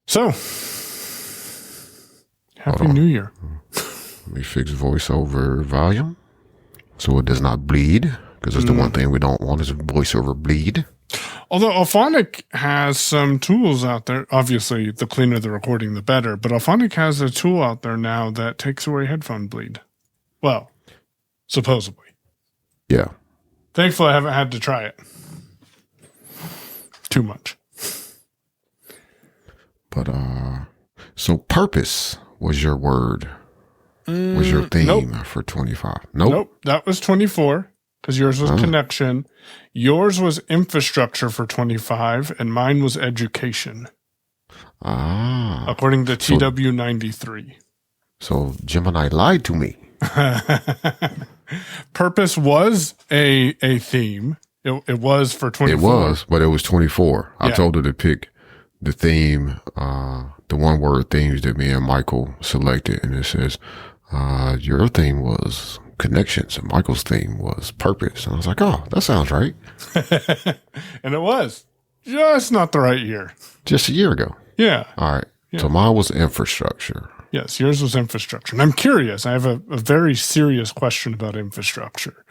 So, Happy New Year. Let me fix voiceover volume so it does not bleed, because that's the one thing we don't want is voiceover bleed. Although Alphonic has some tools out there, obviously the cleaner the recording, the better, but Alphonic has a tool out there now that takes away headphone bleed. Well, supposedly. Yeah. Thankfully, I haven't had to try it too much. But, so purpose was your word, was your theme for 25. Nope. That was 24 because yours was connection. Yours was infrastructure for 25 and mine was education. According to TW93. So Gemini lied to me. Purpose was a theme. It was for 24. It was, but it was 24. I told her to pick the theme, the one word themes that me and Michael selected. And it says, your theme was connections and Michael's theme was purpose. And I was like, oh, that sounds right. And it was just not the right year. Just a year ago. Yeah. All right. Yeah. So mine was infrastructure. Yes, yours was infrastructure. And I'm curious. I have a very serious question about infrastructure.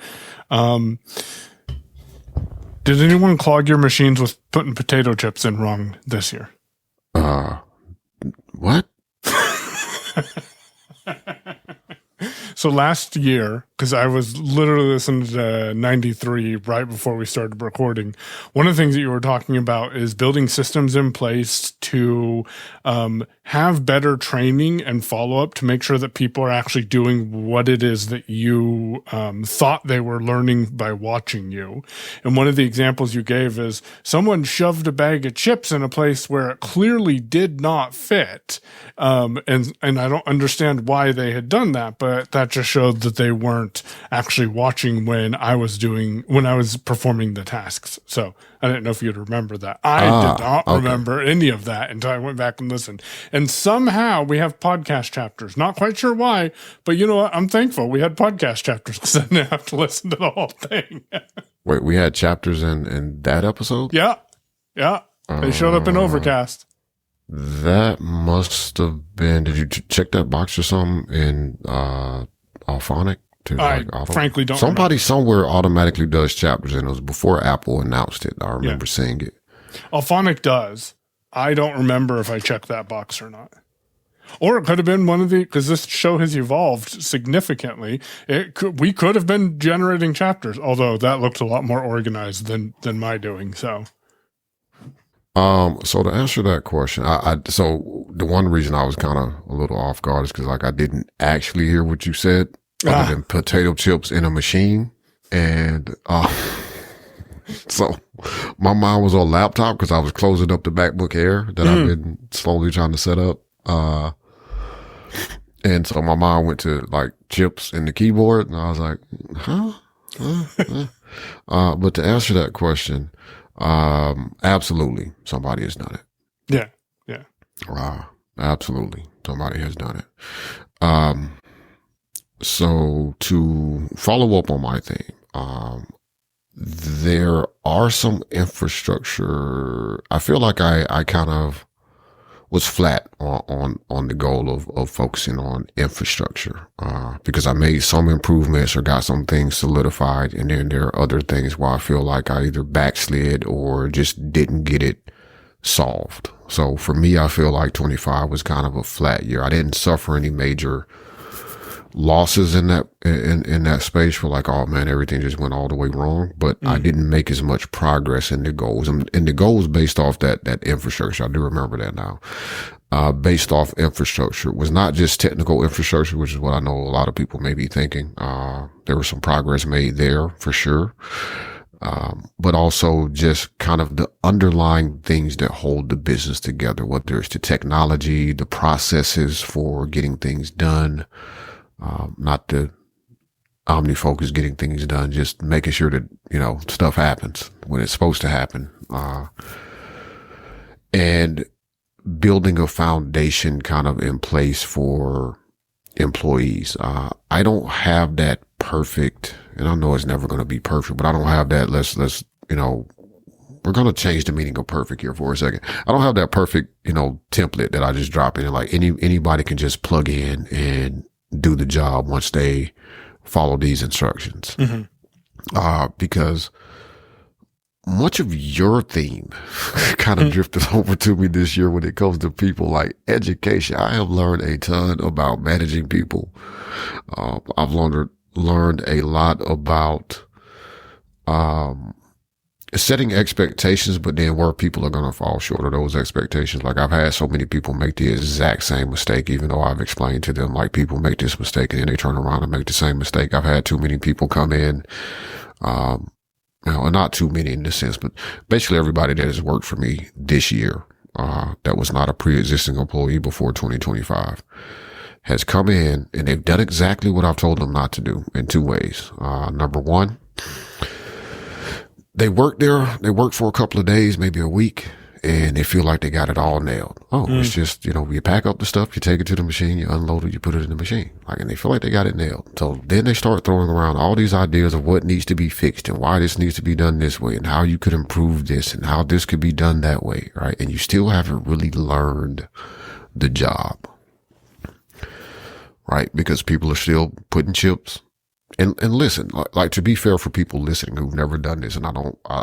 Did anyone clog your machines with putting potato chips in wrong this year? What? So last year, because I was literally listening to 93 right before we started recording, one of the things that you were talking about is building systems in place to have better training and follow-up to make sure that people are actually doing what it is that you thought they were learning by watching you. And one of the examples you gave is someone shoved a bag of chips in a place where it clearly did not fit. And I don't understand why they had done that, but that just showed that they weren't actually watching when I was performing the tasks. So I didn't know if you'd remember that. I did not remember any of that until I went back and listened. And somehow we have podcast chapters. Not quite sure why, but you know what? I'm thankful we had podcast chapters because I didn't have to listen to the whole thing. Wait, we had chapters in that episode? Yeah. Yeah. They showed up in Overcast. That must have been, did you check that box or something in Alphonic? Frankly don't Somebody remember. somewhere automatically does chapters, and it was before Apple announced it. I remember seeing it. Alphonic does. I don't remember if I checked that box or not. Or it could have been one of because this show has evolved significantly. We could have been generating chapters, although that looked a lot more organized than my doing. So to answer that question, so the one reason I was kind of a little off guard is because I didn't actually hear what you said other than potato chips in a machine. And, so my mind was on laptop because I was closing up the MacBook Air that I've been slowly trying to set up. And so my mind went to like chips in the keyboard and I was like, but to answer that question, absolutely somebody has done it. Yeah. Yeah. Absolutely somebody has done it. So to follow up on my theme, there are some infrastructure. I feel like I kind of was flat on the goal of focusing on infrastructure, because I made some improvements or got some things solidified. And then there are other things where I feel like I either backslid or just didn't get it solved. So for me, I feel like 25 was kind of a flat year. I didn't suffer any major losses in that space for like, oh man, everything just went all the way wrong. But I didn't make as much progress in the goals. And the goals based off that infrastructure, I do remember that now, based off infrastructure was not just technical infrastructure, which is what I know a lot of people may be thinking. There was some progress made there for sure. But also just kind of the underlying things that hold the business together, whether it's the technology, the processes for getting things done, not the omni-focus getting things done, just making sure that, stuff happens when it's supposed to happen. And building a foundation kind of in place for employees. I don't have that perfect, and I know it's never going to be perfect, but I don't have that. Let's we're going to change the meaning of perfect here for a second. I don't have that perfect, template that I just drop in. Like anybody can just plug in and do the job once they follow these instructions. Because much of your theme kind of drifted over to me this year when it comes to people like education. I have learned a ton about managing people. I've learned a lot about, setting expectations, but then where people are going to fall short of those expectations. Like I've had so many people make the exact same mistake, even though I've explained to them, like, people make this mistake and then they turn around and make the same mistake. I've had too many people come in, not too many in this sense, but basically everybody that has worked for me this year, that was not a pre-existing employee before 2025 has come in and they've done exactly what I've told them not to do in two ways. Number one, they work for a couple of days, maybe a week, and they feel like they got it all nailed. It's just, you pack up the stuff, you take it to the machine, you unload it, you put it in the machine. And they feel like they got it nailed. So then they start throwing around all these ideas of what needs to be fixed and why this needs to be done this way and how you could improve this and how this could be done that way, right? And you still haven't really learned the job, right? Because people are still putting chips. And listen, like, to be fair for people listening who've never done this, and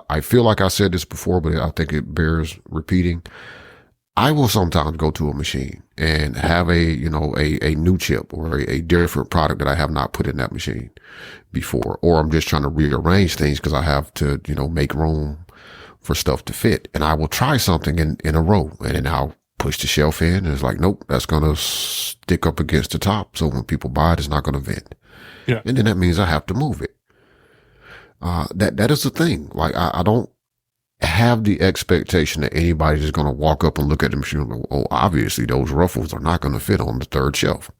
I feel like I said this before, but I think it bears repeating. I will sometimes go to a machine and have a new chip or a different product that I have not put in that machine before, or I'm just trying to rearrange things because I have to, make room for stuff to fit. And I will try something in a row, and then I'll push the shelf in and it's like, nope, that's going to stick up against the top. So when people buy it, it's not going to vent. Yeah. And then that means I have to move it. That is the thing. Like, I don't have the expectation that anybody's just going to walk up and look at the machine and go, oh, obviously those ruffles are not going to fit on the third shelf.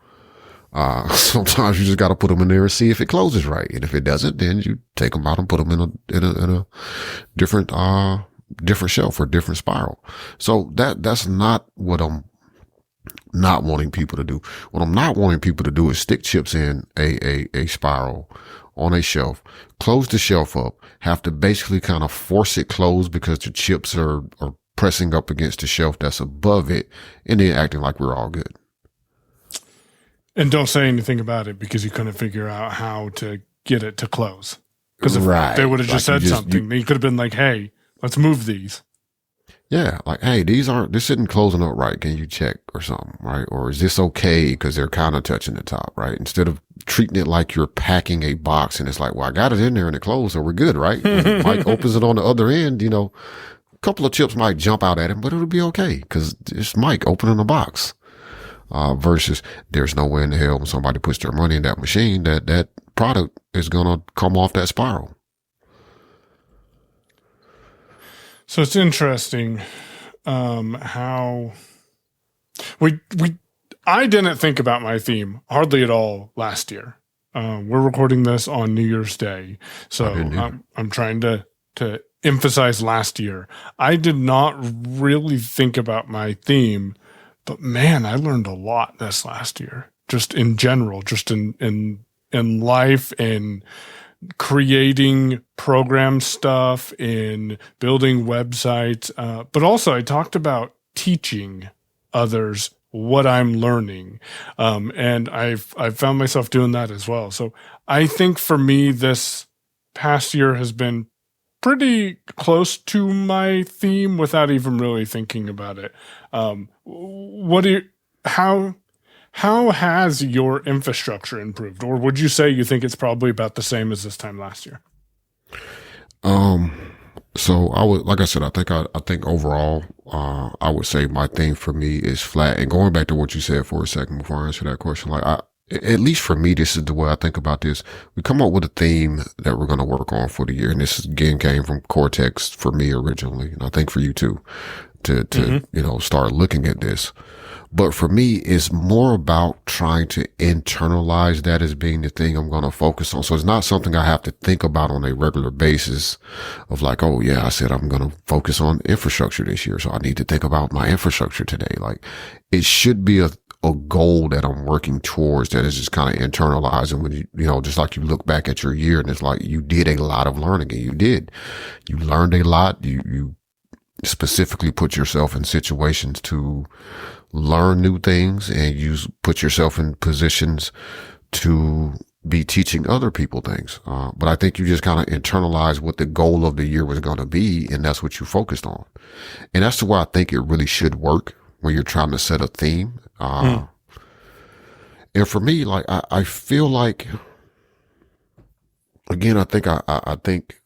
Sometimes you just got to put them in there and see if it closes right. And if it doesn't, then you take them out and put them in a different shelf or different spiral. So that's not what I'm not wanting people to do. What I'm not wanting people to do is stick chips in a spiral on a shelf, close the shelf up, have to basically kind of force it closed because the chips are pressing up against the shelf that's above it, and then acting like we're all good. And don't say anything about it because you couldn't figure out how to get it to close. Because if they would have just said something, then you could have been like, hey, let's move these. Yeah, like, hey, this isn't closing up right. Can you check or something, right? Or is this okay because they're kind of touching the top, right? Instead of treating it like you're packing a box and it's like, well, I got it in there and it closed, so we're good, right? Mike opens it on the other end, a couple of chips might jump out at him, but it'll be okay because it's Mike opening a box. Versus there's no way in the hell when somebody puts their money in that machine that product is going to come off that spiral. So it's interesting how I didn't think about my theme hardly at all last year. We're recording this on New Year's Day, so I'm trying to emphasize last year. I did not really think about my theme, but man, I learned a lot this last year, just in general, just in life and creating program stuff, in building websites, but also I talked about teaching others what I'm learning, and I've found myself doing that as well. So I think for me, this past year has been pretty close to my theme without even really thinking about it. How has your infrastructure improved? Or would you say you think it's probably about the same as this time last year? So like I said, I think overall, I would say my theme for me is flat. And going back to what you said for a second before I answer that question, at least for me, this is the way I think about this. We come up with a theme that we're going to work on for the year. And this again came from Cortex for me originally. And I think for you too, to start looking at this. But for me, it's more about trying to internalize that as being the thing I'm going to focus on. So it's not something I have to think about on a regular basis of like, oh yeah, I said I'm going to focus on infrastructure this year, so I need to think about my infrastructure today. Like, it should be a a goal that I'm working towards that is just kind of internalized. And when just like you look back at your year and it's like you did a lot of learning, and you learned a lot. You specifically put yourself in situations to learn new things, and you put yourself in positions to be teaching other people things. But I think you just kind of internalize what the goal of the year was going to be, and that's what you focused on. And that's the way I think it really should work when you're trying to set a theme. And for me, like, I feel like, again, I think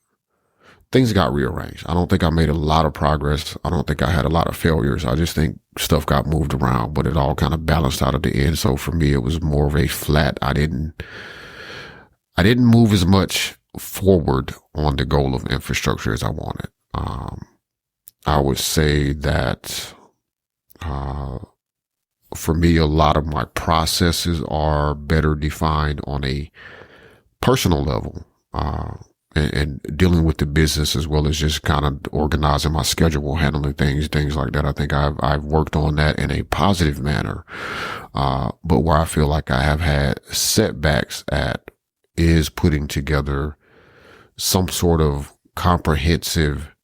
things got rearranged. I don't think I made a lot of progress. I don't think I had a lot of failures. I just think stuff got moved around, but it all kind of balanced out at the end. So for me, it was more of a flat. I didn't move as much forward on the goal of infrastructure as I wanted. I would say that, for me, a lot of my processes are better defined on a personal level, and dealing with the business as well as just kind of organizing my schedule, handling things like that. I think I've worked on that in a positive manner. But where I feel like I have had setbacks at is putting together some sort of comprehensive,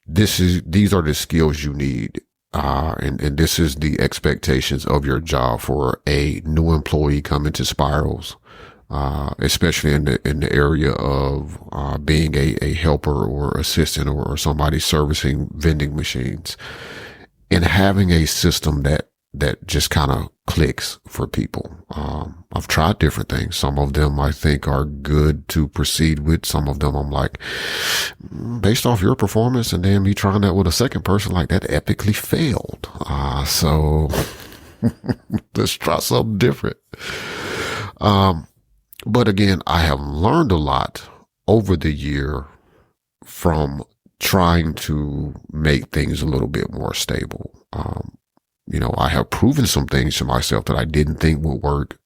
these are the skills you need. And this is the expectations of your job for a new employee coming to Spirals. Especially in the area of, being a helper or assistant or somebody servicing vending machines, and having a system that just kind of clicks for people. I've tried different things. Some of them I think are good to proceed with. Some of them I'm like, based off your performance and then me trying that with a second person, like, that epically failed. So let's try something different. But again, I have learned a lot over the year from trying to make things a little bit more stable. I have proven some things to myself that I didn't think would work.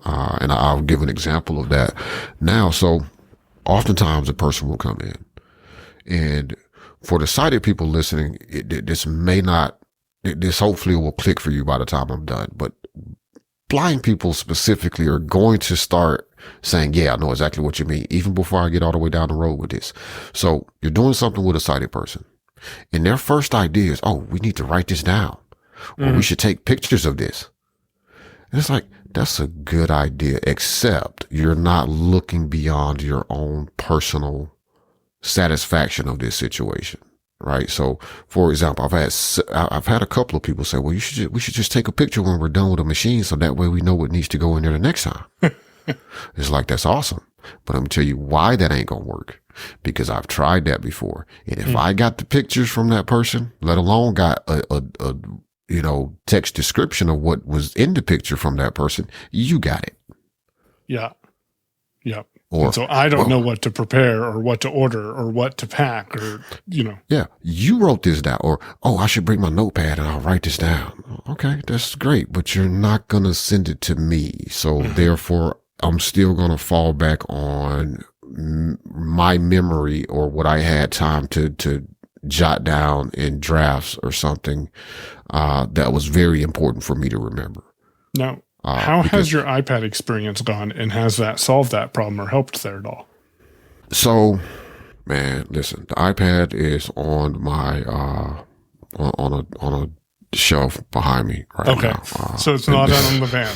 And I'll give an example of that now. So oftentimes a person will come in, and for the sighted people listening, this hopefully will click for you by the time I'm done. But blind people specifically are going to start saying, yeah, I know exactly what you mean, even before I get all the way down the road with this. So you're doing something with a sighted person, and their first idea is, oh, we need to write this down, or we should take pictures of this. And it's like, that's a good idea, except you're not looking beyond your own personal satisfaction of this situation. Right. So, for example, I've had a couple of people say, well, we should just take a picture when we're done with the machine, so that way we know what needs to go in there the next time. It's like, that's awesome. But I'm gonna tell you why that ain't gonna work, because I've tried that before. And if I got the pictures from that person, let alone got a text description of what was in the picture from that person, you got it. Yeah. Yep. And so I don't know what to prepare or what to order or what to pack or. Yeah, you wrote this down, or, oh, I should bring my notepad and I'll write this down. Okay, that's great, but you're not going to send it to me. So therefore, I'm still going to fall back on my memory or what I had time to jot down in drafts or something, that was very important for me to remember. No. How has your iPad experience gone, and has that solved that problem or helped there at all? So, man, listen, the iPad is on my, on a shelf behind me right now. So it's not on the van.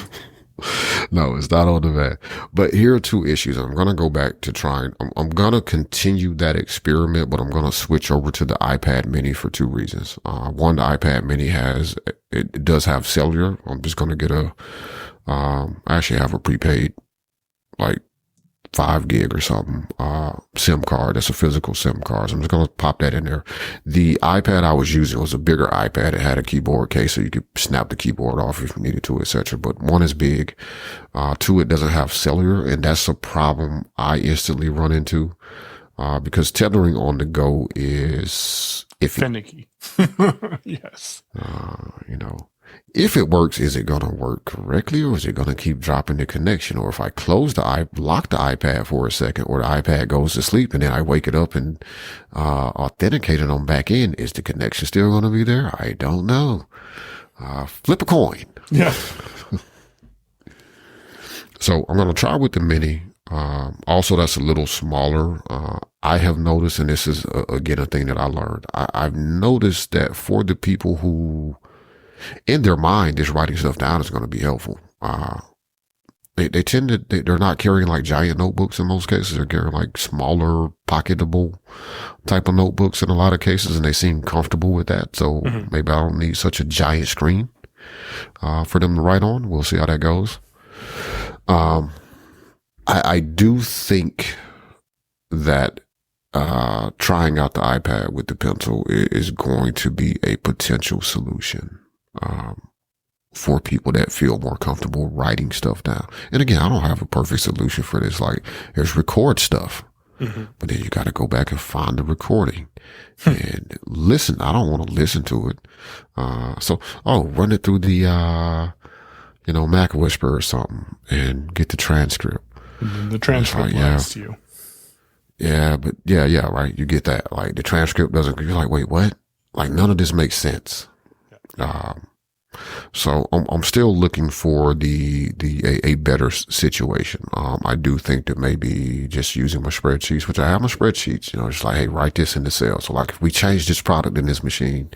No, it's not on the van. But here are two issues. I'm going to go back to trying. I'm going to continue that experiment, but I'm going to switch over to the iPad mini for two reasons. One, the iPad mini it does have cellular. I'm just going to get I actually have a prepaid, like 5 gig or something, SIM card. That's a physical SIM card. So I'm just going to pop that in there. The iPad I was using was a bigger iPad. It had a keyboard case, so you could snap the keyboard off if you needed to, etc. But one is big. Two, it doesn't have cellular, and that's a problem I instantly run into, because tethering on the go is iffy. Finicky. Yes. If it works, is it going to work correctly, or is it going to keep dropping the connection? Or if I lock the iPad for a second, or the iPad goes to sleep and then I wake it up and authenticate it on back end, is the connection still going to be there? I don't know. Flip a coin. Yeah. So I'm going to try with the mini. Also, that's a little smaller. I have noticed, and this is, again, a thing that I learned. I've noticed that for the people who, in their mind, just writing stuff down is going to be helpful. They tend to, they're not carrying like giant notebooks in most cases. They're carrying like smaller, pocketable type of notebooks in a lot of cases, and they seem comfortable with that. So maybe I don't need such a giant screen for them to write on. We'll see how that goes. I do think that trying out the iPad with the pencil is going to be a potential solution for people that feel more comfortable writing stuff down. And again, I don't have a perfect solution for this. Like, there's record stuff, but then you got to go back and find the recording and listen. I don't want to listen to it. Run it through the, Mac Whisper or something and get the transcript. And then the transcript lies to you. Yeah, but yeah, right. You get that. Like, the transcript doesn't, you're like, wait, what? Like, none of this makes sense. So I'm still looking for a better situation. I do think that maybe just using my spreadsheets, which I have my spreadsheets, just like, hey, write this in the cell. So like, if we change this product in this machine,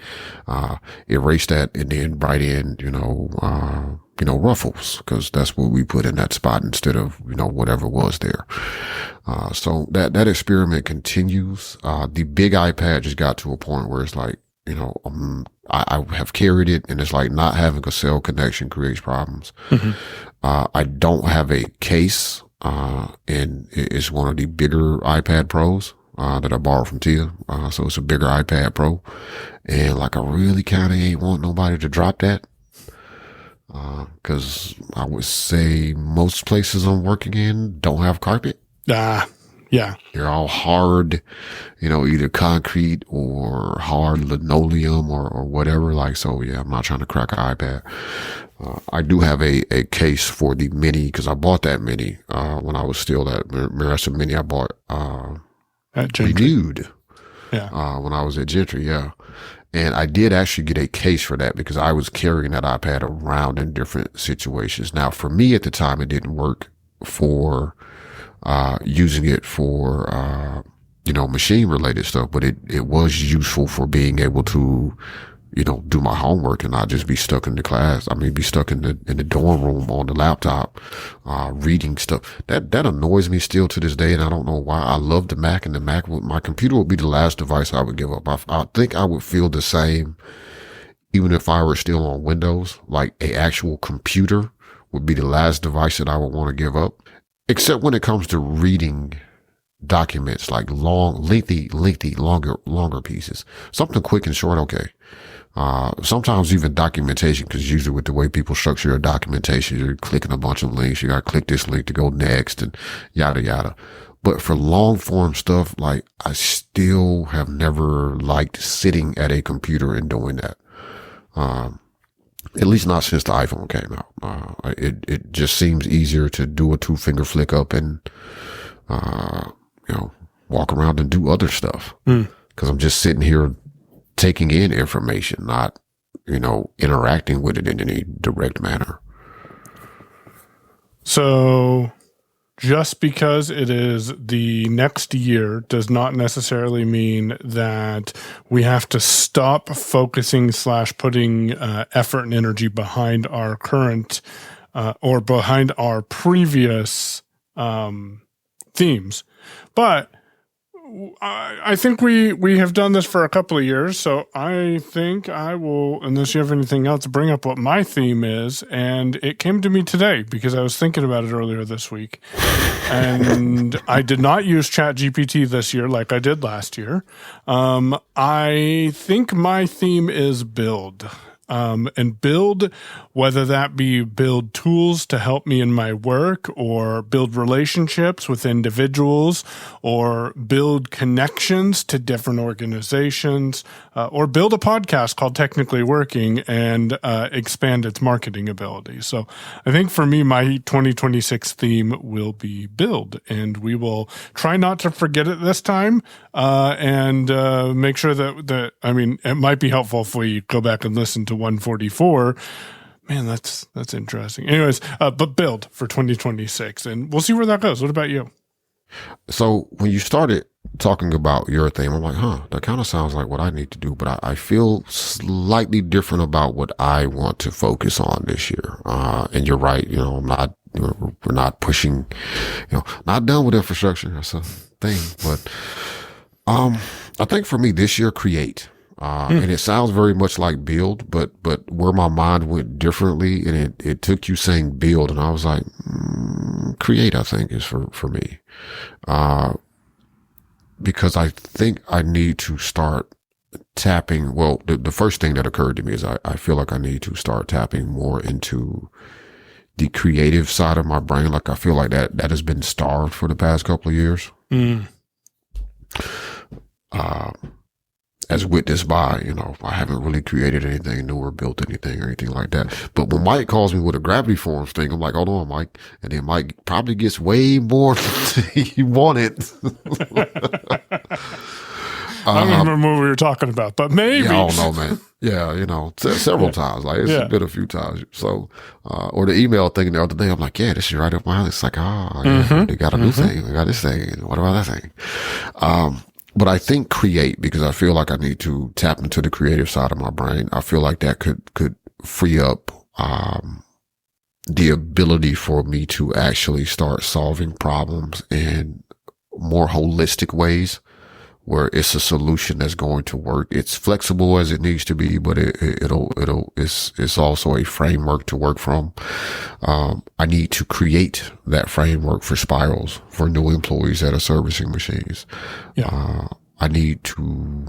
erase that and then write in, Ruffles, because that's what we put in that spot instead of, whatever was there. So that experiment continues. The big iPad just got to a point where it's like, I have carried it, and it's like not having a cell connection creates problems. I don't have a case, and it's one of the bigger iPad Pros that I borrowed from Tia. So it's a bigger iPad Pro, and like, I really kind of ain't want nobody to drop that. Cause I would say most places I'm working in don't have carpet. Yeah. They're all hard, either concrete or hard linoleum or whatever. Like, so yeah, I'm not trying to crack an iPad. I do have a case for the mini, cause I bought that mini, when I was still at Marissa Mini. I bought, at Gentry. renewed, when I was at Gentry. Yeah. And I did actually get a case for that because I was carrying that iPad around in different situations. Now, for me at the time, it didn't work for, using it for, machine related stuff, but it was useful for being able to, do my homework and not just be stuck in the class. I mean, be stuck in the dorm room on the laptop, reading stuff. That annoys me still to this day. And I don't know why. I love the Mac, and my computer would be the last device I would give up. I think I would feel the same even if I were still on Windows. Like, a actual computer would be the last device that I would want to give up, except when it comes to reading documents, like lengthy, longer pieces. Something quick and short, okay. Sometimes even documentation, because usually with the way people structure their documentation, you're clicking a bunch of links. You got to click this link to go next and yada, yada. But for long form stuff, like, I still have never liked sitting at a computer and doing that. At least not since the iPhone came out. It just seems easier to do a 2-finger flick up and, walk around and do other stuff. Cause I'm just sitting here taking in information, not, interacting with it in any direct manner. So just because it is the next year does not necessarily mean that we have to stop focusing / putting effort and energy behind our current or behind our previous themes. But I think we have done this for a couple of years, so I think I will, unless you have anything else, bring up what my theme is. And it came to me today because I was thinking about it earlier this week. And I did not use ChatGPT this year like I did last year. I think my theme is build. And build, whether that be build tools to help me in my work, or build relationships with individuals, or build connections to different organizations, or build a podcast called Technically Working and expand its marketing ability. So I think for me, my 2026 theme will be build, and we will try not to forget it this time, and make sure that it might be helpful if we go back and listen to 144, Man, that's interesting. Anyways, but build for 2026, and we'll see where that goes. What about you? So when you started talking about your theme, I'm like, that kind of sounds like what I need to do, but I feel slightly different about what I want to focus on this year. And you're right. We're not pushing, not done with infrastructure. That's a thing, but, I think for me this year, create. And it sounds very much like build, but where my mind went differently, and it took you saying build, and I was like, create, I think is for me. Because I think I need to start tapping. Well, the first thing that occurred to me is I feel like I need to start tapping more into the creative side of my brain. Like I feel like that has been starved for the past couple of years. As witnessed by, I haven't really created anything new or built anything or anything like that. But when Mike calls me with a gravity forms thing, I'm like, hold on, Mike. And then Mike probably gets way more than he wanted. I don't remember what we were talking about, but maybe. Yeah, I don't know, man. Yeah, several times. Like, it's been a few times. So, or the email thing the other day, I'm like, yeah, this is right up my alley. It's like, they got a new thing. They got this thing. What about that thing? But I think create, because I feel like I need to tap into the creative side of my brain. I feel like that could free up, the ability for me to actually start solving problems in more holistic ways, where it's a solution that's going to work. It's flexible as it needs to be, but it's also a framework to work from. I need to create that framework for spirals for new employees that are servicing machines. Yeah. I need to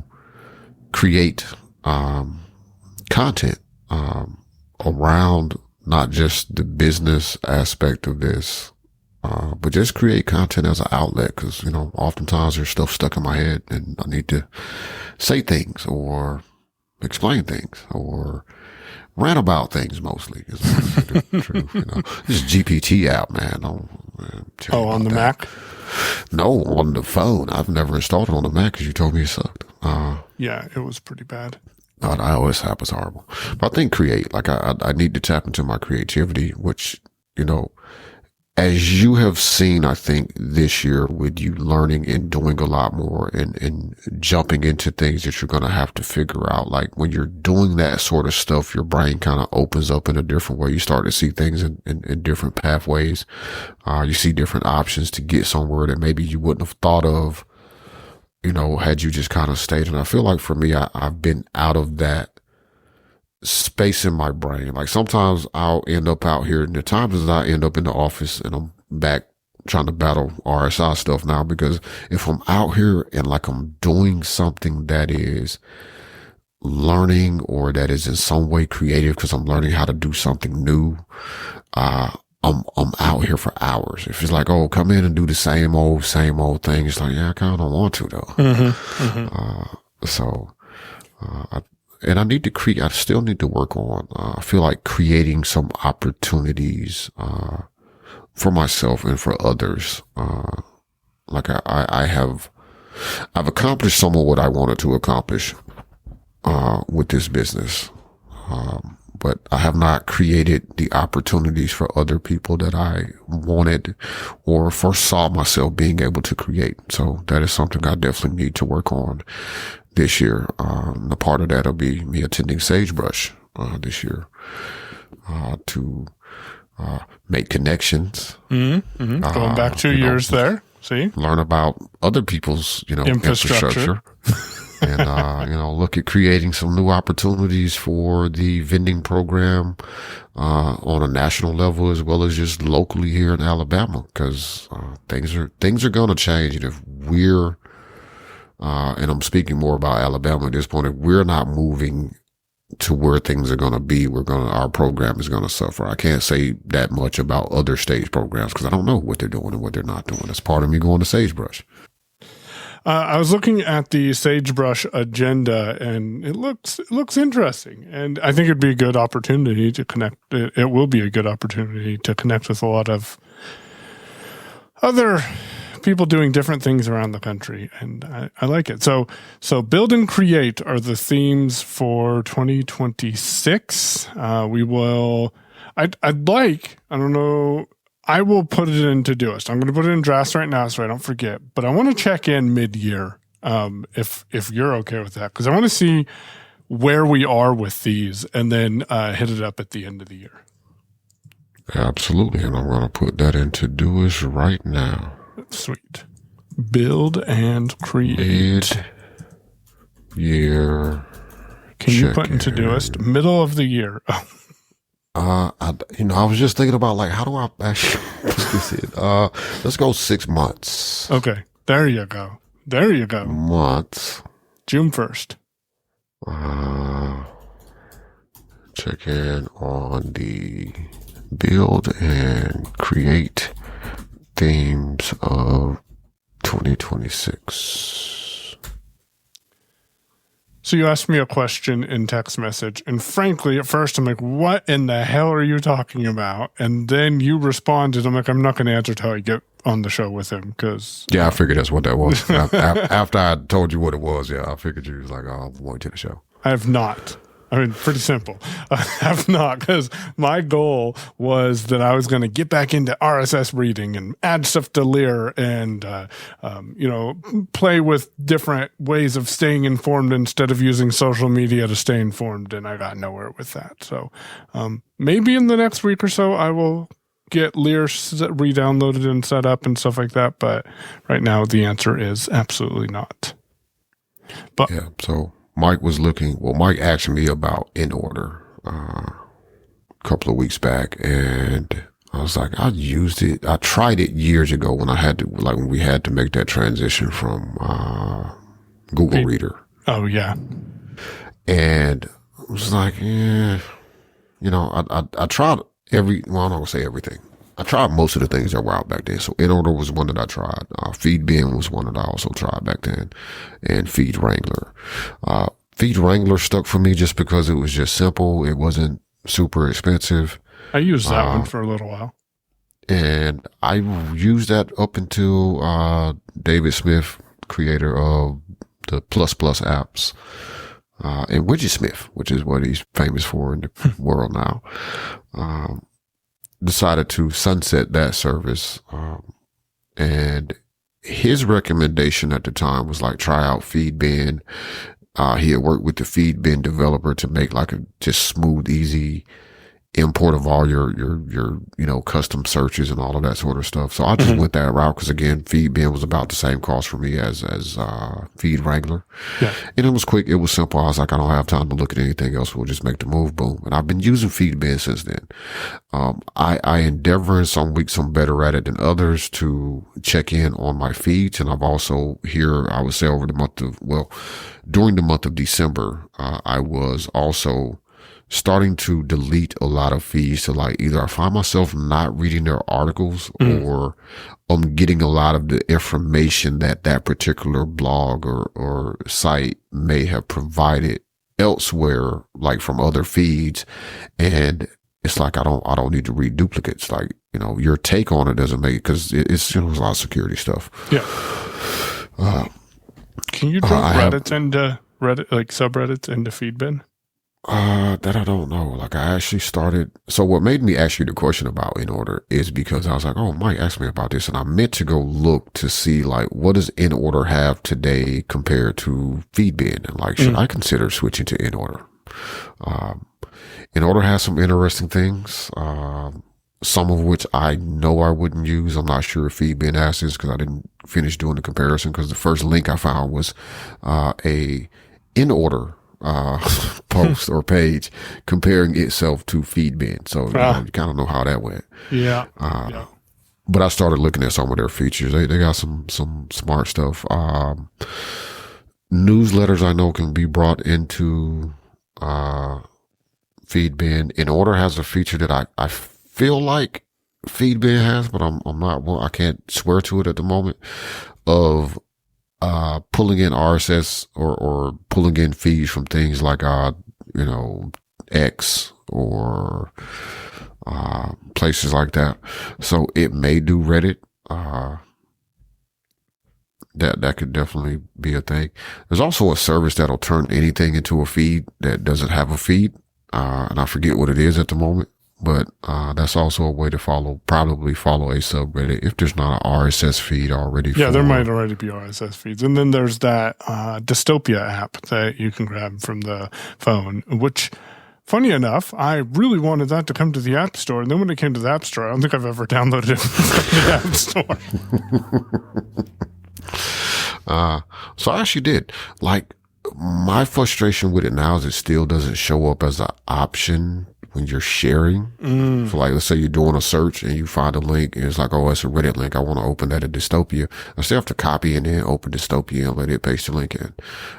create, content, around not just the business aspect of this, but just create content as an outlet, because, oftentimes there's stuff stuck in my head and I need to say things or explain things or rant about things mostly. Is true. This GPT app, man. On the Mac? No, on the phone. I've never installed it on the Mac because you told me it sucked. Yeah, it was pretty bad. The iOS app is horrible. But I think create, like I need to tap into my creativity, which, as you have seen, I think this year with you learning and doing a lot more and jumping into things that you're going to have to figure out. Like when you're doing that sort of stuff, your brain kind of opens up in a different way. You start to see things in different pathways. You see different options to get somewhere that maybe you wouldn't have thought of, had you just kind of stayed. And I feel like for me, I've been out of that space in my brain. Like sometimes I'll end up out here, and the times that I end up in the office and I'm back trying to battle RSI stuff now, because if I'm out here and like I'm doing something that is learning or that is in some way creative because I'm learning how to do something new, I'm out here for hours. If it's like, oh, come in and do the same old thing, it's like, yeah, I kind of don't want to though. And I need to create, I still need to work on, I feel like creating some opportunities, for myself and for others. Like I've accomplished some of what I wanted to accomplish, with this business. But I have not created the opportunities for other people that I wanted or foresaw myself being able to create. So that is something I definitely need to work on this year. The part of that will be me attending Sagebrush, this year, to, make connections. Going back 2 years there. See? Learn about other people's, infrastructure. And, look at creating some new opportunities for the vending program, on a national level as well as just locally here in Alabama. Cause, things are going to change. And if we're, and I'm speaking more about Alabama at this point, if we're not moving to where things are going to be, our program is going to suffer. I can't say that much about other states' programs because I don't know what they're doing and what they're not doing. That's part of me going to Sagebrush. I was looking at the Sagebrush agenda, and it looks interesting. And I think it'd be a good opportunity to connect. It will be a good opportunity to connect with a lot of other people doing different things around the country, and I like it. So build and create are the themes for 2026. We will. I'd like. I don't know. I will put it into Todoist. I'm going to put it in drafts right now so I don't forget. But I want to check in mid-year, if you're okay with that, because I want to see where we are with these, and then hit it up at the end of the year. Absolutely, and I'm going to put that into Todoist right now. Sweet. Build and create. Mid-year. Can you put into Todoist middle of the year? I was just thinking about like, how do I actually put this in? Let's go 6 months. Okay, there you go. Months. June 1st. Check in on the build and create themes of 2026. So you asked me a question in text message, and frankly, at first I'm like, what in the hell are you talking about? And then you responded. I'm like, I'm not going to answer till I get on the show with him, because... Yeah, I figured that's what that was. After I told you what it was, yeah, I figured you was like, oh, I'm going to the show. I have not. I mean, pretty simple. I have not, because my goal was that I was going to get back into RSS reading and add stuff to Lear and, play with different ways of staying informed instead of using social media to stay informed. And I got nowhere with that. So maybe in the next week or so, I will get Lear re-downloaded and set up and stuff like that. But right now, the answer is absolutely not. But yeah, so... Mike asked me about In Order a couple of weeks back, and I was like, I used it. I tried it years ago when when we had to make that transition from Google Reader. Oh, yeah. And I was like, I tried I'm not going to say everything. I tried most of the things that were out back then. So In Order was one that I tried. Feed Bin was one that I also tried back then, and Feed Wrangler. Feed Wrangler stuck for me just because it was just simple. It wasn't super expensive. I used that one for a little while. And I used that up until David Smith, creator of the Plus apps, and Widget Smith, which is what he's famous for in the world now. Decided to sunset that service. And his recommendation at the time was like, try out Feedbin. He had worked with the Feedbin developer to make like a just smooth, easy import of all your custom searches and all of that sort of stuff. So I just went that route because, again, Feedbin was about the same cost for me as Feed Wrangler. Yeah. And it was quick. It was simple. I was like, I don't have time to look at anything else. We'll just make the move. Boom. And I've been using Feedbin since then. I endeavor in some weeks I'm better at it than others to check in on my feeds. And I've also I would say during the month of December, I was also starting to delete a lot of feeds. So like either I find myself not reading their articles or I'm getting a lot of the information that particular blog or site may have provided elsewhere, like from other feeds. And it's like, I don't need to read duplicates. Like, your take on it doesn't make it, because it's a lot of security stuff. Yeah. Can you drop Reddit like subreddits into Feedbin? That I don't know. Like I actually started. So what made me ask you the question about In Order is because I was like, oh, Mike asked me about this, and I meant to go look to see like, what does In Order have today compared to Feedbin, and like, should I consider switching to In Order? In Order has some interesting things. Some of which I know I wouldn't use. I'm not sure if Feedbin has this because I didn't finish doing the comparison, because the first link I found was a In Order post or page comparing itself to Feedbin. So you kind of know how that went. Yeah. But I started looking at some of their features. They got some smart stuff. Newsletters I know can be brought into Feedbin. In Order has a feature that I feel like Feedbin has, but I'm not. Well, I can't swear to it at the moment. Of pulling in RSS or pulling in feeds from things like X or places like that. So it may do Reddit. That could definitely be a thing. There's also a service that'll turn anything into a feed that doesn't have a feed. And I forget what it is at the moment, but, that's also a way to probably follow a subreddit if there's not an RSS feed already. Yeah, there might already be RSS feeds. And then there's that, Dystopia app that you can grab from the phone, which, funny enough, I really wanted that to come to the App Store. And then when it came to the App Store, I don't think I've ever downloaded it from the App Store. So I actually did. Like, my frustration with it now is it still doesn't show up as an option when you're sharing. So like, let's say you're doing a search and you find a link and it's like, oh, it's a Reddit link. I want to open that in Dystopia. I still have to copy and then open Dystopia and let it paste the link in.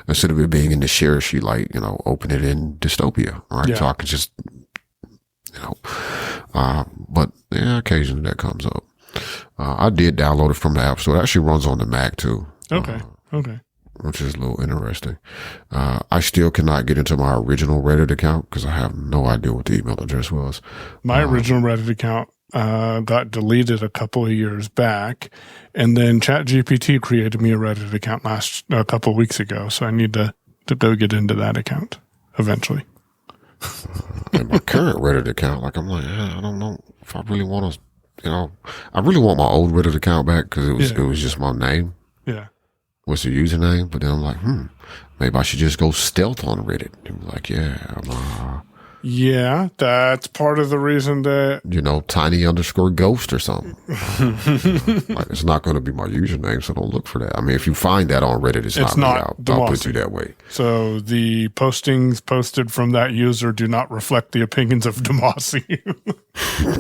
Instead of it being in the share sheet, like, open it in Dystopia. Right. Yeah. So I could just, but yeah, occasionally that comes up. I did download it from the App Store. It actually runs on the Mac too. Okay. Which is a little interesting. I still cannot get into my original Reddit account because I have no idea what the email address was. My original Reddit account got deleted a couple of years back, and then ChatGPT created me a Reddit account a couple of weeks ago. So I need to go get into that account eventually. And my current Reddit account, like, I'm like, I don't know if I really want to, I really want my old Reddit account back because it was just my name. Yeah. What's the username? But then I'm like, maybe I should just go stealth on Reddit. And be like, yeah, that's part of the reason that tiny_ghost or something. Like, it's not going to be my username, so don't look for that. I mean, if you find that on Reddit, it's not me. I'll put you that way. So the postings posted from that user do not reflect the opinions of Damashe.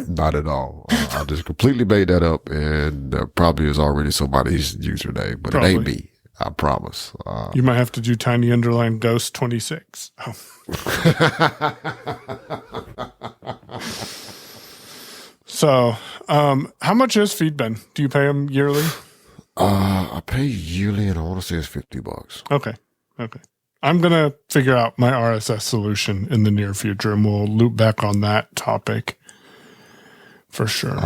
Not at all. I just completely made that up, and that probably is already somebody's username, but Probably. It ain't me. I promise. You might have to do tiny_ghost26. Oh. So, how much is Feedben? Do you pay them yearly? I pay yearly, and I want to say it's $50. Okay. I'm going to figure out my RSS solution in the near future, and we'll loop back on that topic for sure.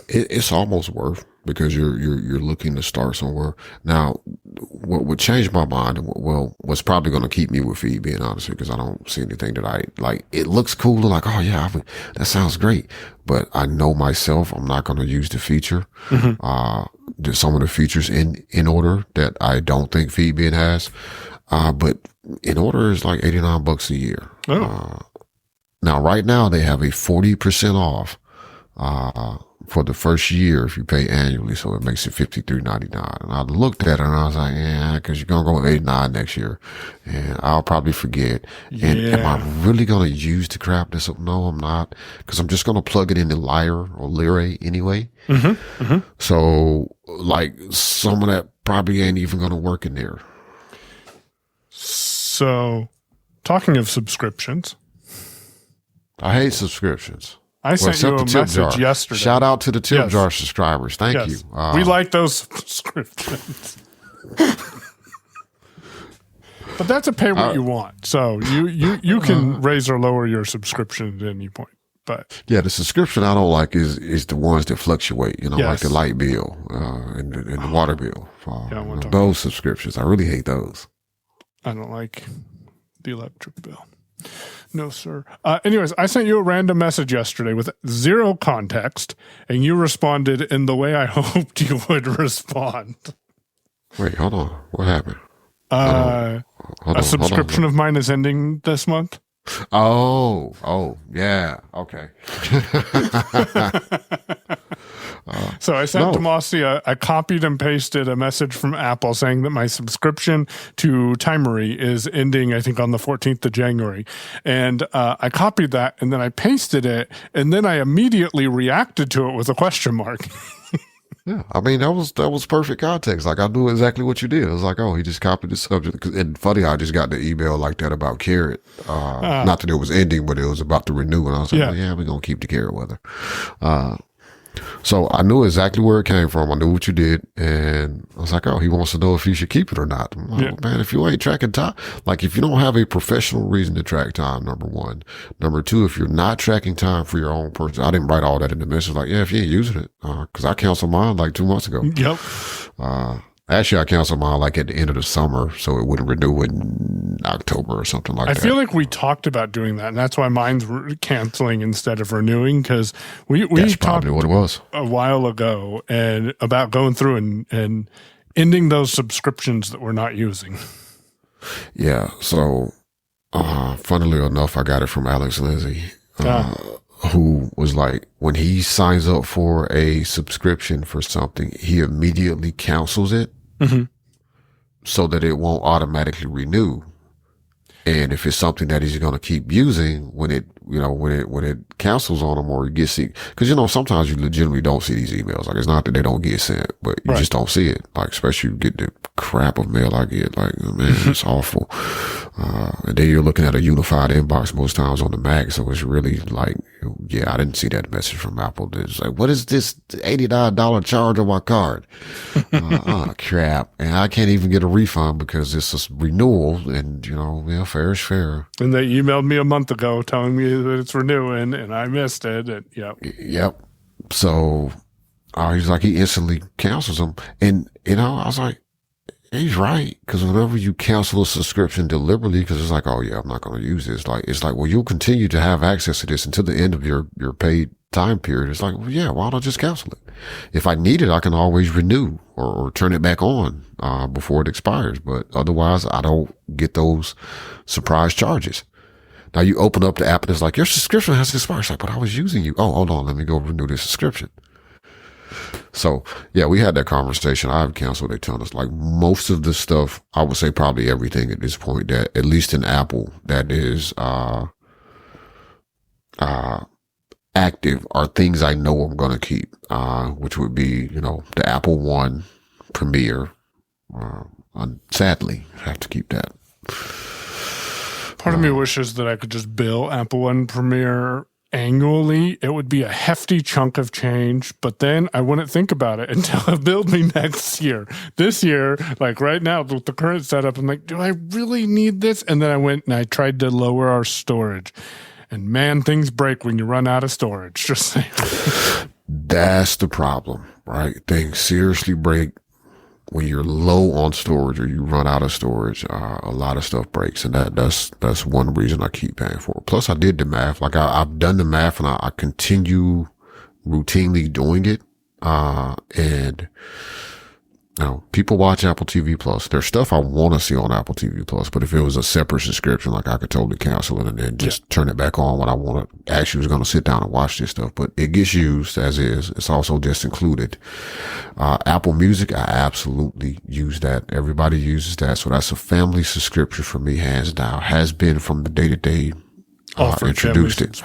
It's almost worth, because you're looking to start somewhere. Now, what would change my mind, what's probably going to keep me with Feed, being honest, because I don't see anything that I like. It looks cool, like, oh yeah, that sounds great, but I know myself, I'm not going to use the feature. There's some of the features in order that I don't think Feedbean has. But in order is like $89 a year. Now, right now they have a 40% off, for the first year if you pay annually, so it makes it $53.99. And I looked at it and I was like, yeah, because you're gonna go with $89 next year, and I'll probably forget. And am I really gonna use the crap? No, I'm not, because I'm just gonna plug it into Lyre or Lyre anyway. So, like, some of that probably ain't even gonna work in there. So, talking of subscriptions, I hate subscriptions. I sent you a message yesterday. Shout out to the tip jar subscribers. Thank you. We like those subscriptions. But that's a pay what you want. So you can raise or lower your subscription at any point. But yeah, the subscription I don't like is the ones that fluctuate, like the light bill and the water bill. Those subscriptions, I really hate those. I don't like the electric bill. No, sir. Anyways, I sent you a random message yesterday with zero context, and you responded in the way I hoped you would respond. Wait, hold on. What happened? A subscription of mine is ending this month. Oh, yeah. Okay. So I sent Damashe, I copied and pasted a message from Apple saying that my subscription to Timery is ending, I think, on the 14th of January. And I copied that, and then I pasted it, and then I immediately reacted to it with a question mark. Yeah, I mean, that was perfect context. Like, I knew exactly what you did. I was like, oh, he just copied the subject. And funny, I just got the email like that about Carrot. Not that it was ending, but it was about to renew. And I was like, yeah, we're going to keep the Carrot weather. So I knew exactly where it came from. I knew what you did. And I was like, oh, he wants to know if you should keep it or not. I'm like, oh, man, if you ain't tracking time, like, if you don't have a professional reason to track time, number one. Number two, if you're not tracking time for your own person, I didn't write all that in the message. Like, yeah, if you ain't using it, because I canceled mine like 2 months ago. Yep. Actually, I canceled mine like at the end of the summer, so it wouldn't renew in October or something like I that. feel like we talked about doing that, and that's why mine's canceling instead of renewing, because we That's talked probably what it was. a while ago and about going through and ending those subscriptions that we're not using. Yeah. So, funnily enough, I got it from Alex Lindsay, who was like, when he signs up for a subscription for something, he immediately cancels it so that it won't automatically renew. And if it's something that he's going to keep using, when it cancels on him or he gets it, because sometimes you legitimately don't see these emails. Like, it's not that they don't get sent, but you just don't see it. Like, especially you get the crap of mail I get. Like, man, it's awful. And then you're looking at a unified inbox most times on the Mac, so it's really like, yeah, I didn't see that message from Apple. It's like, what is this $89 charge on my card? Crap. And I can't even get a refund because it's a renewal, and fair is fair. And they emailed me a month ago telling me that it's renewing, and I missed it. And, Yep. So he's like, he instantly cancels them. And, I was like, he's right. Because whenever you cancel a subscription deliberately, because it's like, oh, yeah, I'm not going to use this. It's like, well, you'll continue to have access to this until the end of your paid time period. It's like, well, yeah, why don't I just cancel it? If I need it, I can always renew or turn it back on before it expires. But otherwise, I don't get those surprise charges. Now you open up the app and it's like, your subscription has expired. It's like, but I was using you. Oh, hold on. Let me go renew this subscription. So yeah, we had that conversation. I've canceled a ton of, like, most of the stuff. I would say probably everything at this point that, at least in Apple, that is, active are things I know I'm going to keep, which would be, the Apple One Premiere. Sadly, I have to keep that. Part of me wishes that I could just bill Apple One Premiere annually. It would be a hefty chunk of change, but then I wouldn't think about it until it billed me next year. This year, like right now, with the current setup, I'm like, do I really need this? And then I went and I tried to lower our storage. And man, things break when you run out of storage. Just saying. That's the problem, right? Things seriously break when you're low on storage or you run out of storage. A lot of stuff breaks, and that's one reason I keep paying for it. Plus, I did the math. Like, I've done the math, and I continue routinely doing it. And people watch Apple TV Plus. There's stuff I want to see on Apple TV Plus, but if it was a separate subscription, like, I could totally cancel it and then just turn it back on when I want to actually was going to sit down and watch this stuff. But it gets used as is. It's also just included. Apple Music, I absolutely use that. Everybody uses that. So that's a family subscription for me, hands down. Has been from the day that they introduced it.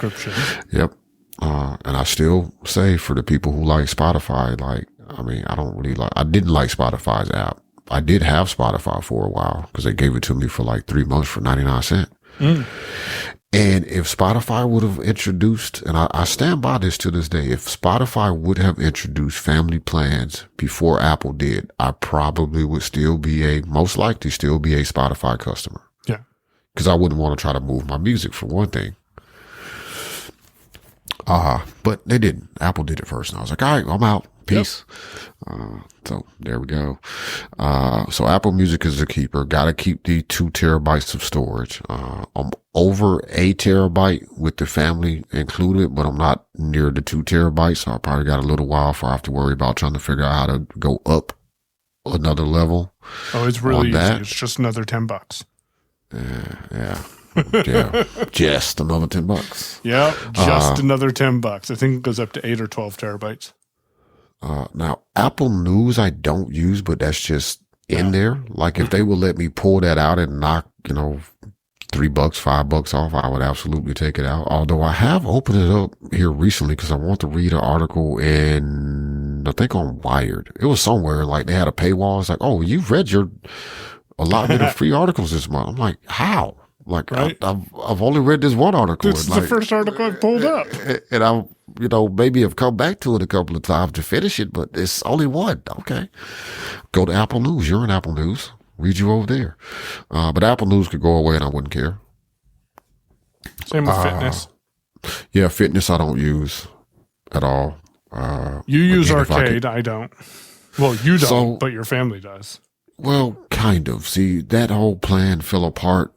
Yep. And I still say, for the people who like Spotify, like, I didn't like Spotify's app. I did have Spotify for a while because they gave it to me for like 3 months for 99 cents. And if Spotify would have introduced, and I stand by this to this day, if Spotify would have introduced family plans before Apple did, I probably would most likely still be a Spotify customer. Yeah. Because I wouldn't want to try to move my music, for one thing. But they didn't. Apple did it first. And I was like, all right, I'm out. Peace. Yep. So there we go. So Apple Music is a keeper. Got to keep the 2 terabytes of storage. I'm over a terabyte with the family included, but I'm not near the 2 terabytes. So I probably got a little while before I have to worry about trying to figure out how to go up another level. Oh, it's really easy. It's just another $10. Yeah. Yeah, just another $10. Yeah, just another $10. I think it goes up to 8 or 12 terabytes. Now, Apple News I don't use, but that's just in there. Like, if they would let me pull that out and knock, $3, $5 off, I would absolutely take it out. Although I have opened it up here recently because I want to read an article in, I think, on Wired. It was somewhere, like, they had a paywall. It's like, oh, you've read your allotment of free articles this month. I'm like, how? Like, right? I've only read this one article. This is the first article I pulled up. And I, maybe have come back to it a couple of times to finish it, but it's only one. Okay. Go to Apple News. You're in Apple News. Read you over there. But Apple News could go away and I wouldn't care. Same with fitness. Yeah, fitness I don't use at all. You use Arcade. I don't. Well, you don't, So, but your family does. well, kind of. See, that whole plan fell apart.